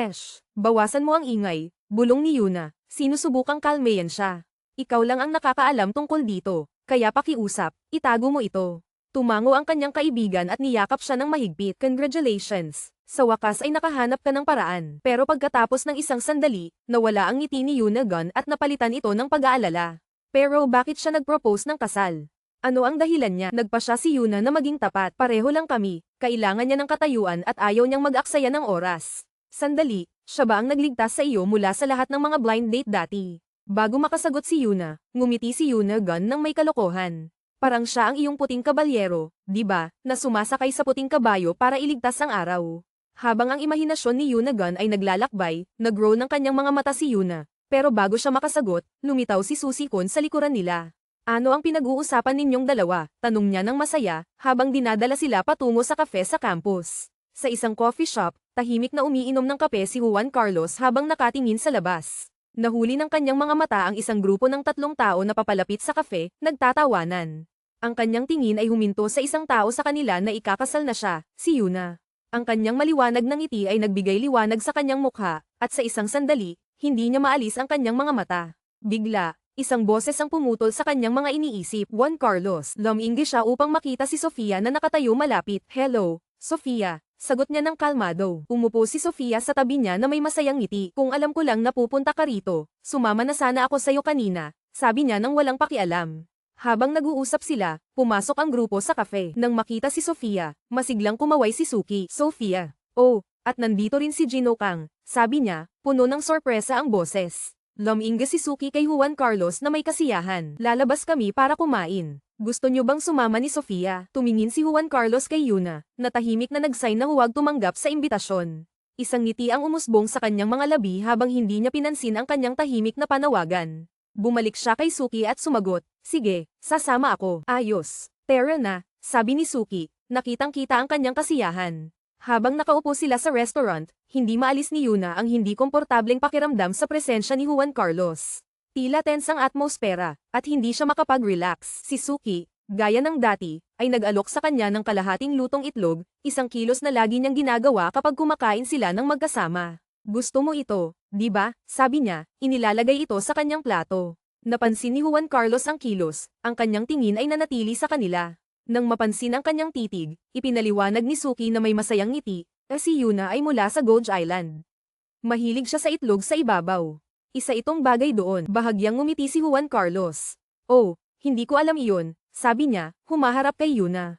Bawasan mo ang ingay, bulong ni Yuna. Sinusubukang kalmayan siya. Ikaw lang ang nakakaalam tungkol dito, kaya pakiusap, itago mo ito. Tumango ang kanyang kaibigan at niyakap siya ng mahigpit. Congratulations! Sa wakas ay nakahanap ka ng paraan. Pero pagkatapos ng isang sandali, nawala ang ngiti ni Yunagon at napalitan ito ng pag-aalala. Pero bakit siya nag-propose ng kasal? Ano ang dahilan niya? Nagpa siya si Yuna na maging tapat. Pareho lang kami. Kailangan niya ng katayuan at ayaw niyang mag-aksaya ng oras. Sandali, siya ba ang nagligtas sa iyo mula sa lahat ng mga blind date dati? Bago makasagot si Yuna, ngumiti si Yunagon ng may kalokohan. Parang siya ang iyong puting kabalyero, di ba, na sumasakay sa puting kabayo para iligtas ang araw. Habang ang imahinasyon ni Yunagon ay naglalakbay, nag-roll ng kanyang mga mata si Yuna. Pero bago siya makasagot, lumitaw si Susie-kun sa likuran nila. Ano ang pinag-uusapan ninyong dalawa? Tanong niya ng masaya, habang dinadala sila patungo sa kafe sa campus. Sa isang coffee shop, tahimik na umiinom ng kape si Juan Carlos habang nakatingin sa labas. Nahuli ng kanyang mga mata ang isang grupo ng 3 tao na papalapit sa kafe, nagtatawanan. Ang kanyang tingin ay huminto sa isang tao sa kanila na ikakasal na siya, si Yuna. Ang kanyang maliwanag na ngiti ay nagbigay liwanag sa kanyang mukha, at sa isang sandali, hindi niya maalis ang kanyang mga mata. Bigla, isang boses ang pumutol sa kanyang mga iniisip. Juan Carlos. Luminggi siya upang makita si Sofia na nakatayo malapit. Hello, Sofia. Sagot niya ng kalmado. Umupo si Sofia sa tabi niya na may masayang ngiti. Kung alam ko lang na pupunta ka rito, sumama na sana ako sa'yo kanina, sabi niya nang walang pakialam. Habang nag-uusap sila, pumasok ang grupo sa kafe. Nang makita si Sofia, masiglang kumaway si Suki. Sofia. Oh, at nandito rin si Gino Kang, sabi niya, puno ng sorpresa ang boses. Lumingga si Suki kay Juan Carlos na may kasiyahan. Lalabas kami para kumain. Gusto niyo bang sumama ni Sofia? Tumingin si Juan Carlos kay Yuna, na tahimik na nag-sign na huwag tumanggap sa imbitasyon. Isang ngiti ang umusbong sa kanyang mga labi habang hindi niya pinansin ang kanyang tahimik na panawagan. Bumalik siya kay Suki at sumagot, sige, sasama ako. Ayos. Tara na, sabi ni Suki, nakitang-kita ang kanyang kasiyahan. Habang nakaupo sila sa restaurant, hindi maalis ni Yuna ang hindi komportableng pakiramdam sa presensya ni Juan Carlos. Tila tense ang atmosfera, at hindi siya makapag-relax. Si Suki, gaya ng dati, ay nag-alok sa kanya ng kalahating lutong itlog, isang kilos na lagi niyang ginagawa kapag kumakain sila ng magkasama. Gusto mo ito, di ba? Sabi niya, inilalagay ito sa kanyang plato. Napansin ni Juan Carlos ang kilos, ang kanyang tingin ay nanatili sa kanila. Nang mapansin ang kanyang titig, ipinaliwanag ni Suki na may masayang ngiti, si Yuna ay mula sa Gold Island. Mahilig siya sa itlog sa ibabaw. Isa itong bagay doon. Bahagyang ngumiti si Juan Carlos. Oh, hindi ko alam iyon, sabi niya, humaharap kay Yuna.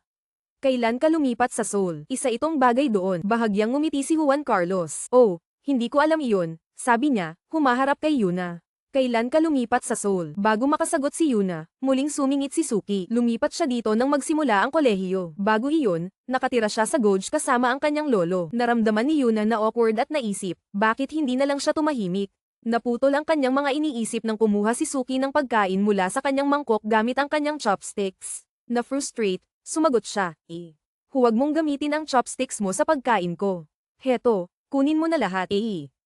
Kailan ka lumipat sa Seoul? Isa itong bagay doon. Bahagyang ngumiti si Juan Carlos. Oh, hindi ko alam iyon, sabi niya, humaharap kay Yuna. Kailan ka lumipat sa Seoul? Bago makasagot si Yuna, muling sumingit si Suki. Lumipat siya dito nang magsimula ang kolehiyo. Bago iyon, nakatira siya sa Goj kasama ang kanyang lolo. Naramdaman ni Yuna na awkward at naisip, bakit hindi na lang siya tumahimik? Naputol ang kanyang mga iniisip nang kumuha si Suki ng pagkain mula sa kanyang mangkok gamit ang kanyang chopsticks. Na-frustrate, sumagot siya, huwag mong gamitin ang chopsticks mo sa pagkain ko. Heto, kunin mo na lahat.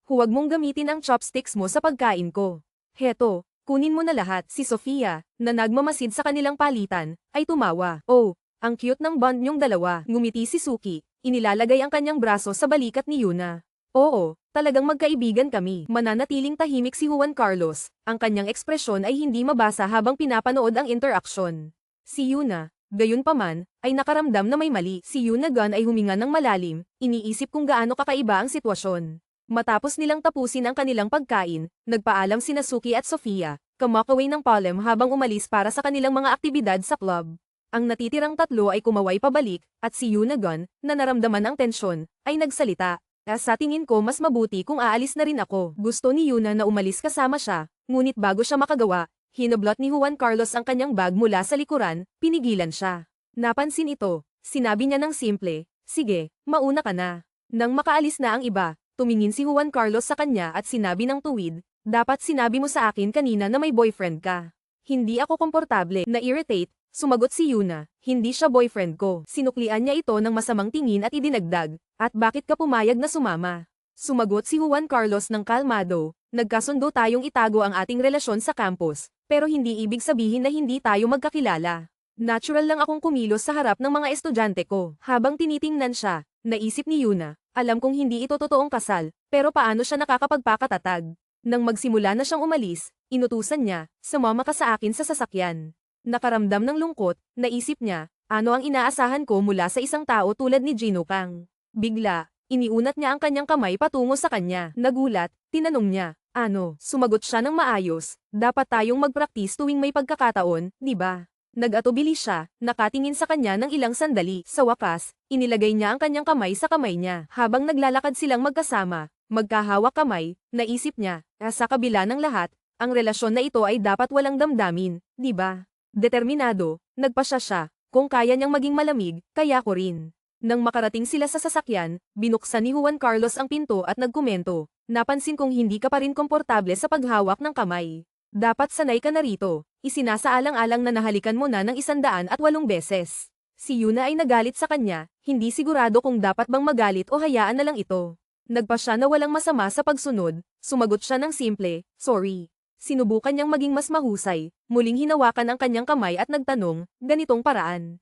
Huwag mong gamitin ang chopsticks mo sa pagkain ko. Heto, kunin mo na lahat. Si Sofia, na nagmamasid sa kanilang palitan, ay tumawa. Oh, ang cute ng bond niyong dalawa. Ngumiti si Suki, inilalagay ang kanyang braso sa balikat ni Yuna. Oo, talagang magkaibigan kami. Mananatiling tahimik si Juan Carlos, ang kanyang ekspresyon ay hindi mabasa habang pinapanood ang interaksyon. Si Yuna, gayunpaman, ay nakaramdam na may mali. Si Yunagon ay huminga ng malalim, iniisip kung gaano kakaiba ang sitwasyon. Matapos nilang tapusin ang kanilang pagkain, nagpaalam sina Suki at Sofia, kamakaway ng palem habang umalis para sa kanilang mga aktibidad sa club. Ang natitirang tatlo ay kumaway pabalik, at si Yunagon, na naramdaman ang tensyon, ay nagsalita. Sa tingin ko mas mabuti kung aalis na rin ako. Gusto ni Yuna na umalis kasama siya, ngunit bago siya makagawa, hinoblot ni Juan Carlos ang kanyang bag mula sa likuran, pinigilan siya. Napansin ito, sinabi niya ng simple, sige, mauna ka na. Nang makaalis na ang iba, tumingin si Juan Carlos sa kanya at sinabi ng tuwid, dapat sinabi mo sa akin kanina na may boyfriend ka. Hindi ako komportable, na-irritate, sumagot si Yuna, hindi siya boyfriend ko. Sinuklian niya ito ng masamang tingin at idinagdag, at bakit ka pumayag na sumama? Sumagot si Juan Carlos ng kalmado, nagkasundo tayong itago ang ating relasyon sa campus, pero hindi ibig sabihin na hindi tayo magkakilala. Natural lang akong kumilos sa harap ng mga estudyante ko. Habang tinitingnan siya, naisip ni Yuna, alam kong hindi ito totoong kasal, pero paano siya nakakapagpakatatag? Nang magsimula na siyang umalis, inutusan niya, sumama ka sa akin sa sasakyan. Nakaramdam ng lungkot, naisip niya, ano ang inaasahan ko mula sa isang tao tulad ni Gino Kang? Bigla, iniunat niya ang kanyang kamay patungo sa kanya. Nagulat, tinanong niya, ano? Sumagot siya ng maayos, dapat tayong magpraktis tuwing may pagkakataon, di ba? Nag-atubili siya, nakatingin sa kanya ng ilang sandali. Sa wakas, inilagay niya ang kanyang kamay sa kamay niya. Habang naglalakad silang magkasama, magkahawak kamay, naisip niya, sa kabila ng lahat, ang relasyon na ito ay dapat walang damdamin, di ba? Determinado, nagpasya siya, kung kaya niyang maging malamig, kaya ko rin. Nang makarating sila sa sasakyan, binuksan ni Juan Carlos ang pinto at nagkomento, napansin kong hindi ka pa rin komportable sa paghawak ng kamay. Dapat sanay ka na rito, isinasaalang-alang na nahalikan mo na ng 108 beses. Si Yuna ay nagalit sa kanya, hindi sigurado kung dapat bang magalit o hayaan na lang ito. Nagpa siya na walang masama sa pagsunod, sumagot siya ng simple, sorry. Sinubukan niyang maging mas mahusay, muling hinawakan ang kanyang kamay at nagtanong, ganitong paraan.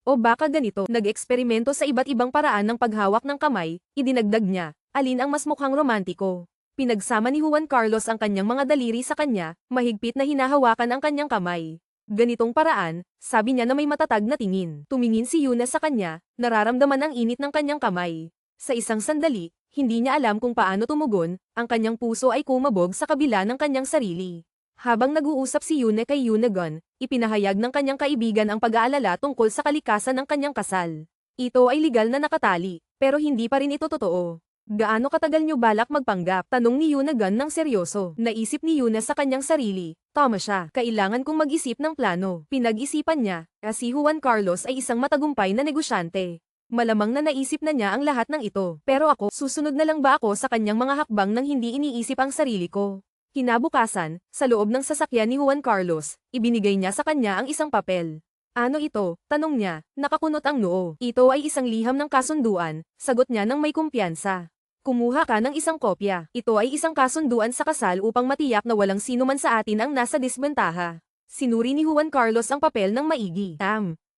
O baka ganito, nag-eksperimento sa iba't ibang paraan ng paghawak ng kamay, idinagdag niya, alin ang mas mukhang romantiko. Pinagsama ni Juan Carlos ang kanyang mga daliri sa kanya, mahigpit na hinahawakan ang kanyang kamay. Ganitong paraan, sabi niya na may matatag na tingin. Tumingin si Yuna sa kanya, nararamdaman ang init ng kanyang kamay. Sa isang sandali, hindi niya alam kung paano tumugon, ang kanyang puso ay kumabog sa kabila ng kanyang sarili. Habang nag-uusap si Yuna kay Yunagon, ipinahayag ng kanyang kaibigan ang pag-aalala tungkol sa kalikasan ng kanyang kasal. Ito ay legal na nakatali, pero hindi pa rin ito totoo. Gaano katagal niyo balak magpanggap? Tanong ni Yunagon ng seryoso. Naisip ni Yuna sa kanyang sarili, tama siya, kailangan kong mag-isip ng plano. Pinag-isipan niya, si Juan Carlos ay isang matagumpay na negosyante. Malamang na naisip na niya ang lahat ng ito. Pero ako, susunod na lang ba ako sa kanyang mga hakbang nang hindi iniisip ang sarili ko? Kinabukasan, sa loob ng sasakyan ni Juan Carlos, ibinigay niya sa kanya ang isang papel. Ano ito? Tanong niya, nakakunot ang noo. Ito ay isang liham ng kasunduan, sagot niya ng may kumpiyansa. Kumuha ka ng isang kopya. Ito ay isang kasunduan sa kasal upang matiyak na walang sino man sa atin ang nasa disbentaha. Sinuri ni Juan Carlos ang papel ng maigi.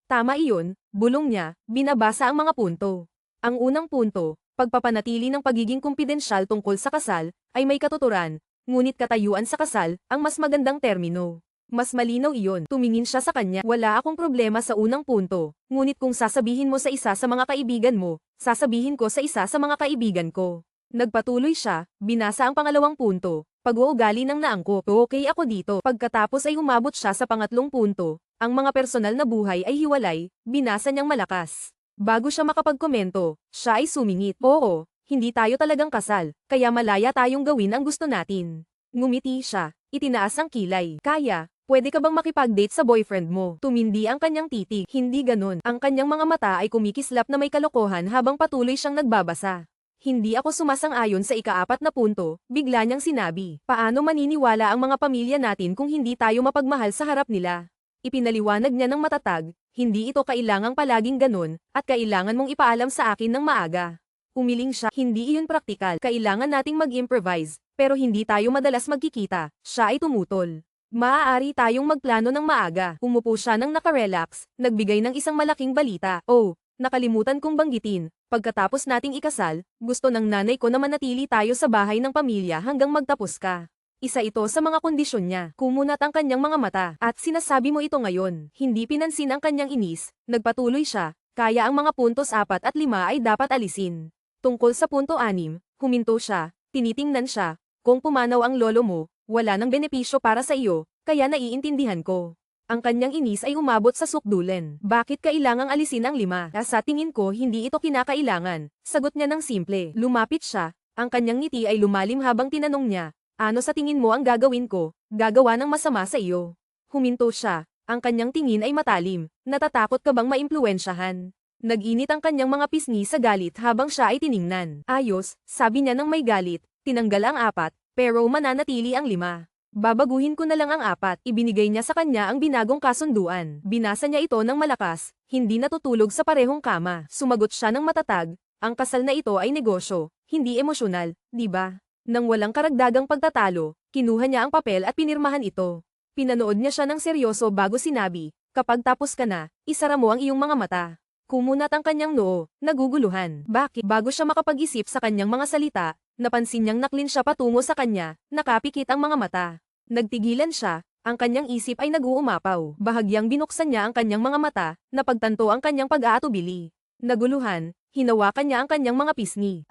Tama iyon, bulong niya, binabasa ang mga punto. Ang unang punto, pagpapanatili ng pagiging kumpidensyal tungkol sa kasal, ay may katuturan, ngunit katayuan sa kasal, ang mas magandang termino. Mas malinaw iyon. Tumingin siya sa kanya. Wala akong problema sa unang punto, ngunit kung sasabihin mo sa isa sa mga kaibigan mo, sasabihin ko sa isa sa mga kaibigan ko. Nagpatuloy siya, binasa ang pangalawang punto, pag-uugali ng naangkop. Okay ako dito. Pagkatapos ay umabot siya sa pangatlong punto, ang mga personal na buhay ay hiwalay, binasa niyang malakas. Bago siya makapagkomento, siya ay sumingit. Oo, hindi tayo talagang kasal, kaya malaya tayong gawin ang gusto natin. Ngumiti siya, itinaas ang kilay. Kaya, pwede ka bang makipag-date sa boyfriend mo? Tumindi ang kanyang titig. Hindi ganon. Ang kanyang mga mata ay kumikislap na may kalokohan habang patuloy siyang nagbabasa. Hindi ako sumasang-ayon sa ika-4 na punto, bigla niyang sinabi. Paano maniniwala ang mga pamilya natin kung hindi tayo mapagmahal sa harap nila? Ipinaliwanag niya ng matatag, hindi ito kailangang palaging ganon, at kailangan mong ipaalam sa akin ng maaga. Umiling siya, hindi iyon praktikal. Kailangan nating mag-improvise, pero hindi tayo madalas magkikita. Siya ay tumutol. Maaari tayong magplano ng maaga. Umupo siya ng nakarelax, nagbigay ng isang malaking balita. Oh, nakalimutan kong banggitin. Pagkatapos nating ikasal, gusto ng nanay ko na manatili tayo sa bahay ng pamilya hanggang magtapos ka. Isa ito sa mga kondisyon niya. Kumunat ang kanyang mga mata. At sinasabi mo ito ngayon. Hindi pinansin ang kanyang inis. Nagpatuloy siya. Kaya ang mga puntos 4 at 5 ay dapat alisin. Tungkol sa punto 6, huminto siya, tinitingnan siya, kung pumanaw ang lolo mo, wala nang benepisyo para sa iyo, kaya naiintindihan ko. Ang kanyang inis ay umabot sa sukdulan. Bakit kailangang alisin ang 5? Sa tingin ko hindi ito kinakailangan. Sagot niya ng simple. Lumapit siya. Ang kanyang ngiti ay lumalim habang tinanong niya, ano sa tingin mo ang gagawin ko? Gagawa ng masama sa iyo. Huminto siya. Ang kanyang tingin ay matalim. Natatakot ka bang maimpluwensyahan? Nag-init ang kanyang mga pisngi sa galit habang siya ay tiningnan. Ayos, sabi niya ng may galit. Tinanggal ang 4, pero mananatili ang 5. Babaguhin ko na lang ang 4. Ibinigay niya sa kanya ang binagong kasunduan. Binasa niya ito ng malakas, hindi natutulog sa parehong kama. Sumagot siya ng matatag, ang kasal na ito ay negosyo, hindi emosyonal, di ba? Nang walang karagdagang pagtatalo, kinuha niya ang papel at pinirmahan ito. Pinanood niya siya ng seryoso bago sinabi, kapag tapos ka na, isara mo ang iyong mga mata. Kumunat ang kanyang noo, naguguluhan. Bakit? Bago siya makapag-isip sa kanyang mga salita, napansin niyang naklin siya patungo sa kanya, nakapikit ang mga mata. Nagtigilan siya, ang kanyang isip ay nag-uumapaw. Bahagyang binuksan niya ang kanyang mga mata, napagtanto ang kanyang pag-aatubili. Naguluhan, hinawakan niya ang kanyang mga pisngi.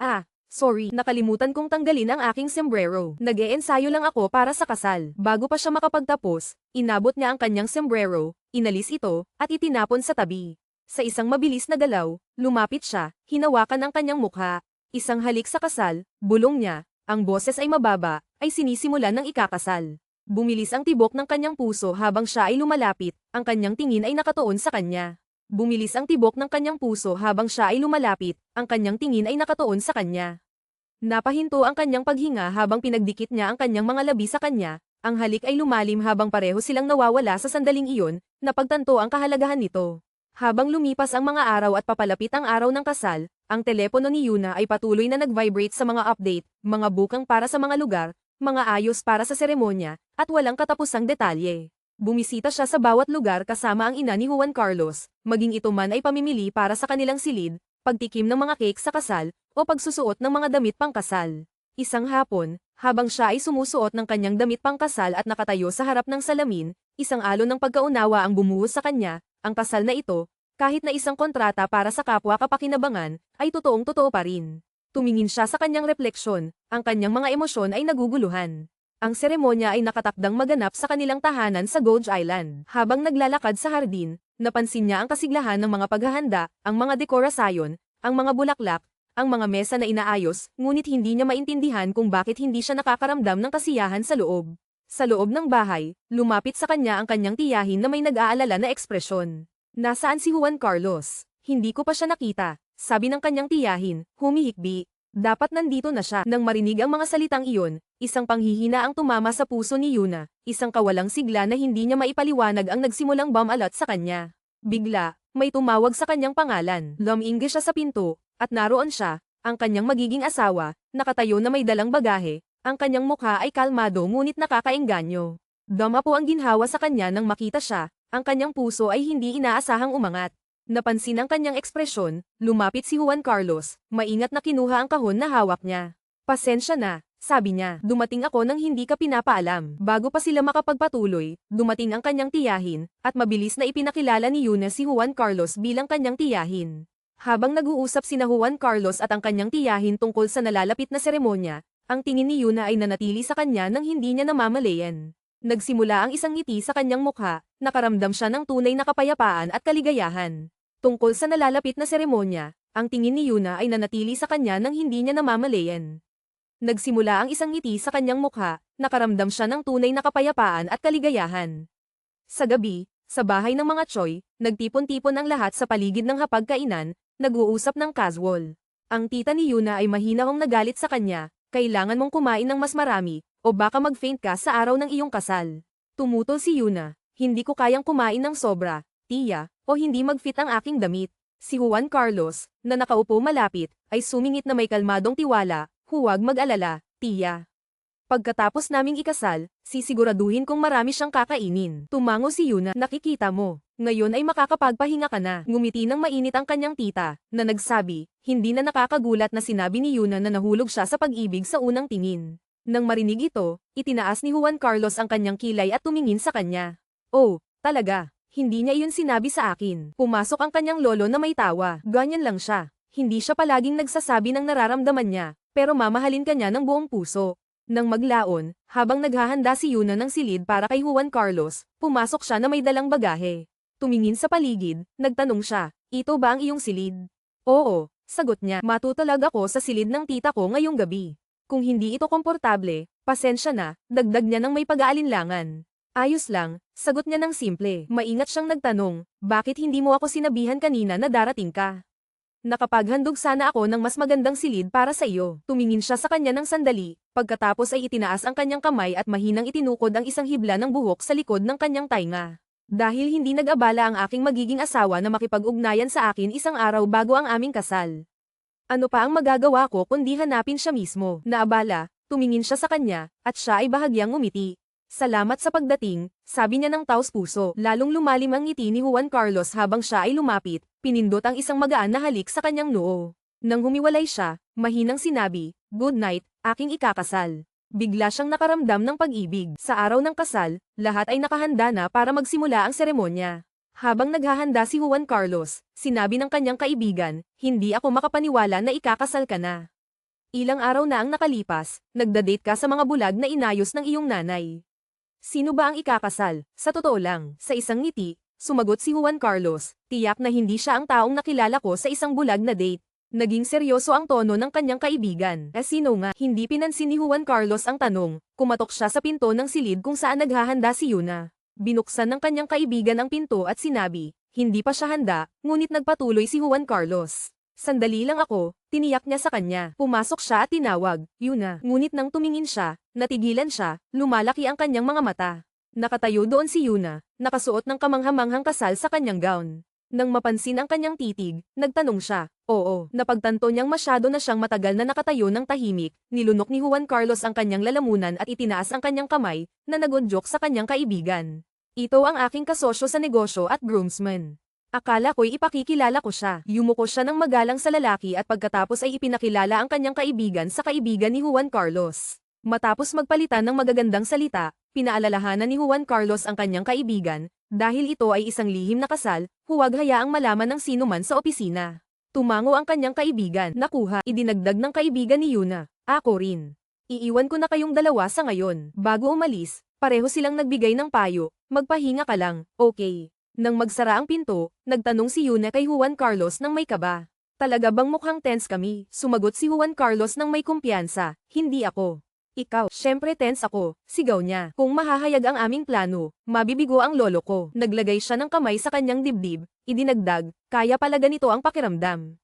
Sorry, nakalimutan kong tanggalin ang aking sombrero. Nag-eensayo lang ako para sa kasal. Bago pa siya makapagtapos, inabot niya ang kanyang sombrero, inalis ito, at itinapon sa tabi. Sa isang mabilis na galaw, lumapit siya, hinawakan ang kanyang mukha. Isang halik sa kasal, bulong niya, ang boses ay mababa, ay sinisimulan ng ikakasal. Bumilis ang tibok ng kanyang puso habang siya ay lumalapit, ang kanyang tingin ay nakatuon sa kanya. Bumilis ang tibok ng kanyang puso habang siya ay lumalapit, ang kanyang tingin ay nakatuon sa kanya. Napahinto ang kanyang paghinga habang pinagdikit niya ang kanyang mga labi sa kanya, ang halik ay lumalim habang pareho silang nawawala sa sandaling iyon, napagtanto ang kahalagahan nito. Habang lumipas ang mga araw at papalapit ang araw ng kasal, ang telepono ni Yuna ay patuloy na nag-vibrate sa mga update, mga bukang para sa mga lugar, mga ayos para sa seremonya, at walang katapusang detalye. Bumisita siya sa bawat lugar kasama ang ina ni Juan Carlos, maging ito man ay pamimili para sa kanilang silid, pagtikim ng mga cake sa kasal, o pagsusuot ng mga damit pangkasal. Isang hapon, habang siya ay sumusuot ng kanyang damit pangkasal at nakatayo sa harap ng salamin, isang alon ng pagkaunawa ang bumuhos sa kanya, ang kasal na ito, kahit na isang kontrata para sa kapwa kapakinabangan, ay totoong-totoo pa rin. Tumingin siya sa kanyang refleksyon, ang kanyang mga emosyon ay naguguluhan. Ang seremonya ay nakatakdang maganap sa kanilang tahanan sa Gulf Island. Habang naglalakad sa hardin, napansin niya ang kasiglahan ng mga paghahanda, ang mga dekorasyon, ang mga bulaklak, ang mga mesa na inaayos, ngunit hindi niya maintindihan kung bakit hindi siya nakakaramdam ng kasiyahan sa loob. Sa loob ng bahay, lumapit sa kanya ang kanyang tiyahin na may nag-aalala na ekspresyon. Nasaan si Juan Carlos? Hindi ko pa siya nakita, sabi ng kanyang tiyahin, humihikbi. Dapat nandito na siya. Nang marinig ang mga salitang iyon, isang panghihina ang tumama sa puso ni Yuna, isang kawalang sigla na hindi niya maipaliwanag ang nagsimulang bumalot sa kanya. Bigla, may tumawag sa kanyang pangalan. Lumingge siya sa pinto, at naroon siya, ang kanyang magiging asawa, nakatayo na may dalang bagahe, ang kanyang mukha ay kalmado ngunit nakakaengganyo. Dama po ang ginhawa sa kanya nang makita siya, ang kanyang puso ay hindi inaasahang umangat. Napansin ang kanyang ekspresyon, lumapit si Juan Carlos, maingat na kinuha ang kahon na hawak niya. Pasensya na, sabi niya, dumating ako nang hindi ka pinapaalam. Bago pa sila makapagpatuloy, dumating ang kanyang tiyahin, at mabilis na ipinakilala ni Yuna si Juan Carlos bilang kanyang tiyahin. Habang nag-uusap sina Juan Carlos at ang kanyang tiyahin tungkol sa nalalapit na seremonya, ang tingin ni Yuna ay nanatili sa kanya nang hindi niya namamalayan. Nagsimula ang isang ngiti sa kanyang mukha, nakaramdam siya ng tunay na kapayapaan at kaligayahan. Tungkol sa nalalapit na seremonya, ang tingin ni Yuna ay nanatili sa kanya nang hindi niya namamalayan. Nagsimula ang isang ngiti sa kanyang mukha, nakaramdam siya ng tunay na kapayapaan at kaligayahan. Sa gabi, sa bahay ng mga Choi, nagtipon-tipon ang lahat sa paligid ng hapagkainan, nag-uusap ng casual. Ang tita ni Yuna ay mahinahong nagalit sa kanya, kailangan mong kumain ng mas marami, o baka mag-faint ka sa araw ng iyong kasal. Tumutol si Yuna, hindi ko kayang kumain ng sobra, tiya, o hindi mag-fit ang aking damit. Si Juan Carlos, na nakaupo malapit, ay sumingit na may kalmadong tiwala, huwag mag-alala, tiya. Pagkatapos naming ikasal, sisiguraduhin kong marami siyang kakainin. Tumango si Yuna, nakikita mo, ngayon ay makakapagpahinga ka na. Ngumiti ng mainit ang kanyang tita, na nagsabi, hindi na nakakagulat na sinabi ni Yuna na nahulog siya sa pag-ibig sa unang tingin. Nang marinig ito, itinaas ni Juan Carlos ang kanyang kilay at tumingin sa kanya. Oh, talaga. Hindi niya iyon sinabi sa akin. Pumasok ang kanyang lolo na may tawa. Ganyan lang siya. Hindi siya palaging nagsasabi ng nararamdaman niya, pero mamahalin ka niya ng buong puso. Nang maglaon, habang naghahanda si Yuna ng silid para kay Juan Carlos, pumasok siya na may dalang bagahe. Tumingin sa paligid, nagtanong siya, ito ba ang iyong silid? Oo, sagot niya, matutulag ako sa silid ng tita ko ngayong gabi. Kung hindi ito komportable, pasensya na, dagdag niya ng may pag-aalinlangan. Ayos lang, sagot niya ng simple. Maingat siyang nagtanong, bakit hindi mo ako sinabihan kanina na darating ka? Nakapaghandog sana ako ng mas magandang silid para sa iyo. Tumingin siya sa kanya ng sandali, pagkatapos ay itinaas ang kanyang kamay at mahinang itinukod ang isang hibla ng buhok sa likod ng kanyang tainga. Dahil hindi nag-abala ang aking magiging asawa na makipag-ugnayan sa akin isang araw bago ang aming kasal. Ano pa ang magagawa ko kundi hanapin siya mismo? Naabala, tumingin siya sa kanya, at siya ay bahagyang ngumiti. Salamat sa pagdating, sabi niya ng taos-puso. Lalong lumalim ang ngiti ni Juan Carlos habang siya ay lumapit, pinindot ang isang magaan na halik sa kanyang noo. Nang humiwalay siya, mahinang sinabi, "Good night, aking ikakasal." Bigla siyang nakaramdam ng pag-ibig. Sa araw ng kasal, lahat ay nakahanda na para magsimula ang seremonya. Habang naghahanda si Juan Carlos, sinabi ng kanyang kaibigan, "Hindi ako makapaniwala na ikakasal ka na. Ilang araw na ang nakalipas, nagda-date ka sa mga bulag na inayos ng iyong nanay. Sino ba ang ikakasal?" Sa totoo lang, sa isang ngiti, sumagot si Juan Carlos, tiyak na hindi siya ang taong nakilala ko sa isang bulag na date. Naging seryoso ang tono ng kanyang kaibigan. Sino nga? Hindi pinansin ni Juan Carlos ang tanong, kumatok siya sa pinto ng silid kung saan naghahanda si Yuna. Binuksan ng kanyang kaibigan ang pinto at sinabi, hindi pa siya handa, ngunit nagpatuloy si Juan Carlos. Sandali lang ako, tiniyak niya sa kanya. Pumasok siya at tinawag, Yuna. Ngunit nang tumingin siya, natigilan siya, lumalaki ang kanyang mga mata. Nakatayo doon si Yuna, nakasuot ng kamanghamanghang kasal sa kanyang gown. Nang mapansin ang kanyang titig, nagtanong siya, oo. Napagtanto niyang masyado na siyang matagal na nakatayo ng tahimik, nilunok ni Juan Carlos ang kanyang lalamunan at itinaas ang kanyang kamay, na nagonjok sa kanyang kaibigan. Ito ang aking kasosyo sa negosyo at groomsman. Akala ko'y ipakikilala ko siya. Yumuko siya ng magalang sa lalaki at pagkatapos ay ipinakilala ang kanyang kaibigan sa kaibigan ni Juan Carlos. Matapos magpalitan ng magagandang salita, pinaalalahanan ni Juan Carlos ang kanyang kaibigan, dahil ito ay isang lihim na kasal, huwag hayaang malaman ng sino man sa opisina. Tumango ang kanyang kaibigan, nakuha, idinagdag ng kaibigan ni Yuna, ako rin. Iiwan ko na kayong dalawa sa ngayon. Bago umalis, pareho silang nagbigay ng payo, magpahinga ka lang, okay. Nang magsara ang pinto, nagtanong si Yuna kay Juan Carlos nang may kaba. Talaga bang mukhang tense kami? Sumagot si Juan Carlos nang may kumpiyansa, hindi ako. Ikaw, syempre tense ako, sigaw niya. Kung mahahayag ang aming plano, mabibigo ang lolo ko. Naglagay siya ng kamay sa kanyang dibdib, idinagdag, kaya pala ganito ang pakiramdam.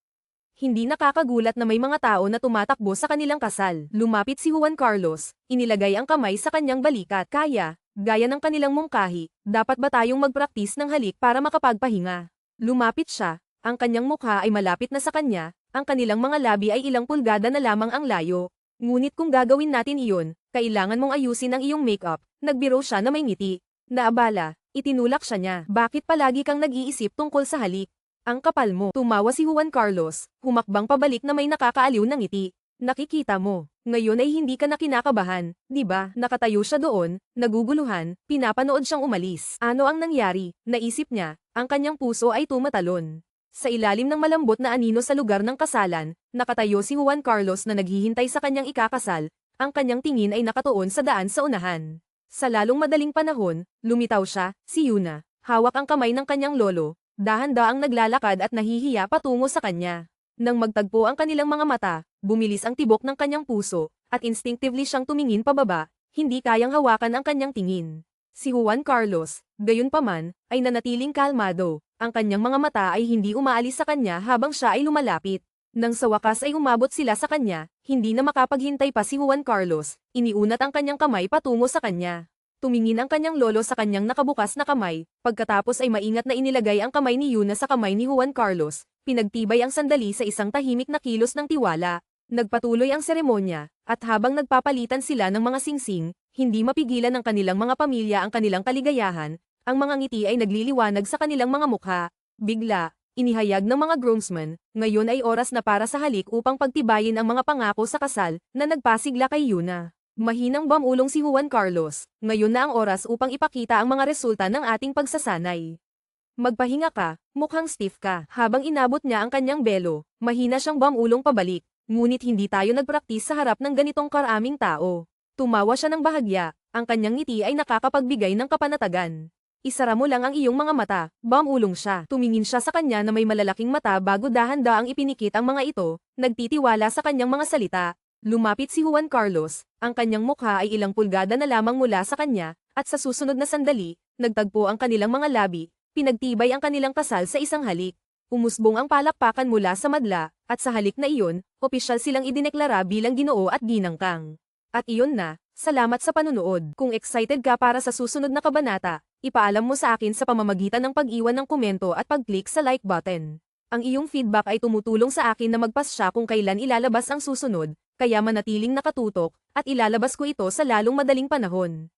Hindi nakakagulat na may mga tao na tumatakbo sa kanilang kasal. Lumapit si Juan Carlos, inilagay ang kamay sa kanyang balikat. Kaya, gaya ng kanilang mungkahi, dapat ba tayong magpraktis ng halik para makapagpahinga? Lumapit siya, ang kanyang mukha ay malapit na sa kanya, ang kanilang mga labi ay ilang pulgada na lamang ang layo. Ngunit kung gagawin natin iyon, kailangan mong ayusin ang iyong makeup. Nagbiro siya na may ngiti. Naabala, itinulak siya niya. Bakit palagi kang nag-iisip tungkol sa halik? Ang kapal mo. Tumawa si Juan Carlos, humakbang pabalik na may nakakaaliw na ngiti. Nakikita mo, ngayon ay hindi ka na kinakabahan, di ba? Nakatayo siya doon, naguguluhan, pinapanood siyang umalis. Ano ang nangyari? Naisip niya, ang kanyang puso ay tumatalon. Sa ilalim ng malambot na anino sa lugar ng kasalan, nakatayo si Juan Carlos na naghihintay sa kanyang ikakasal, ang kanyang tingin ay nakatuon sa daan sa unahan. Sa lalong madaling panahon, lumitaw siya, si Yuna, hawak ang kamay ng kanyang lolo, dahan-daang naglalakad at nahihiya patungo sa kanya. Nang magtagpo ang kanilang mga mata, bumilis ang tibok ng kanyang puso, at instinctively siyang tumingin pababa, hindi kayang hawakan ang kanyang tingin. Si Juan Carlos, gayunpaman, ay nanatiling kalmado, ang kanyang mga mata ay hindi umaalis sa kanya habang siya ay lumalapit. Nang sa wakas ay umabot sila sa kanya, hindi na makapaghintay pa si Juan Carlos, iniunat ang kanyang kamay patungo sa kanya. Tumingin ang kanyang lolo sa kanyang nakabukas na kamay, pagkatapos ay maingat na inilagay ang kamay ni Yuna sa kamay ni Juan Carlos, pinagtibay ang sandali sa isang tahimik na kilos ng tiwala. Nagpatuloy ang seremonya, at habang nagpapalitan sila ng mga singsing, hindi mapigilan ng kanilang mga pamilya ang kanilang kaligayahan, ang mga ngiti ay nagliliwanag sa kanilang mga mukha. Bigla, inihayag ng mga groomsmen, ngayon ay oras na para sa halik upang pagtibayin ang mga pangako sa kasal, na nagpasigla kay Yuna. Mahinang bumulong si Juan Carlos, ngayon na ang oras upang ipakita ang mga resulta ng ating pagsasanay. Magpahinga ka, mukhang stiff ka. Habang inabot niya ang kanyang belo, mahina siyang bumulong pabalik, ngunit hindi tayo nagpraktis sa harap ng ganitong karaming tao. Tumawa siya ng bahagya, ang kanyang ngiti ay nakakapagbigay ng kapanatagan. Isara mo lang ang iyong mga mata, bumulong siya. Tumingin siya sa kanya na may malalaking mata bago dahan-daang ipinikit ang mga ito, nagtitiwala sa kanyang mga salita. Lumapit si Juan Carlos, ang kanyang mukha ay ilang pulgada na lamang mula sa kanya, at sa susunod na sandali, nagtagpo ang kanilang mga labi, pinagtibay ang kanilang kasal sa isang halik. Umusbong ang palakpakan mula sa madla, at sa halik na iyon, opisyal silang idineklara bilang Ginoo at Ginangkang. At iyon na, salamat sa panunood. Kung excited ka para sa susunod na kabanata, ipaalam mo sa akin sa pamamagitan ng pag-iwan ng komento at pag-click sa like button. Ang iyong feedback ay tumutulong sa akin na magpasya kung kailan ilalabas ang susunod, kaya manatiling nakatutok, at ilalabas ko ito sa lalong madaling panahon.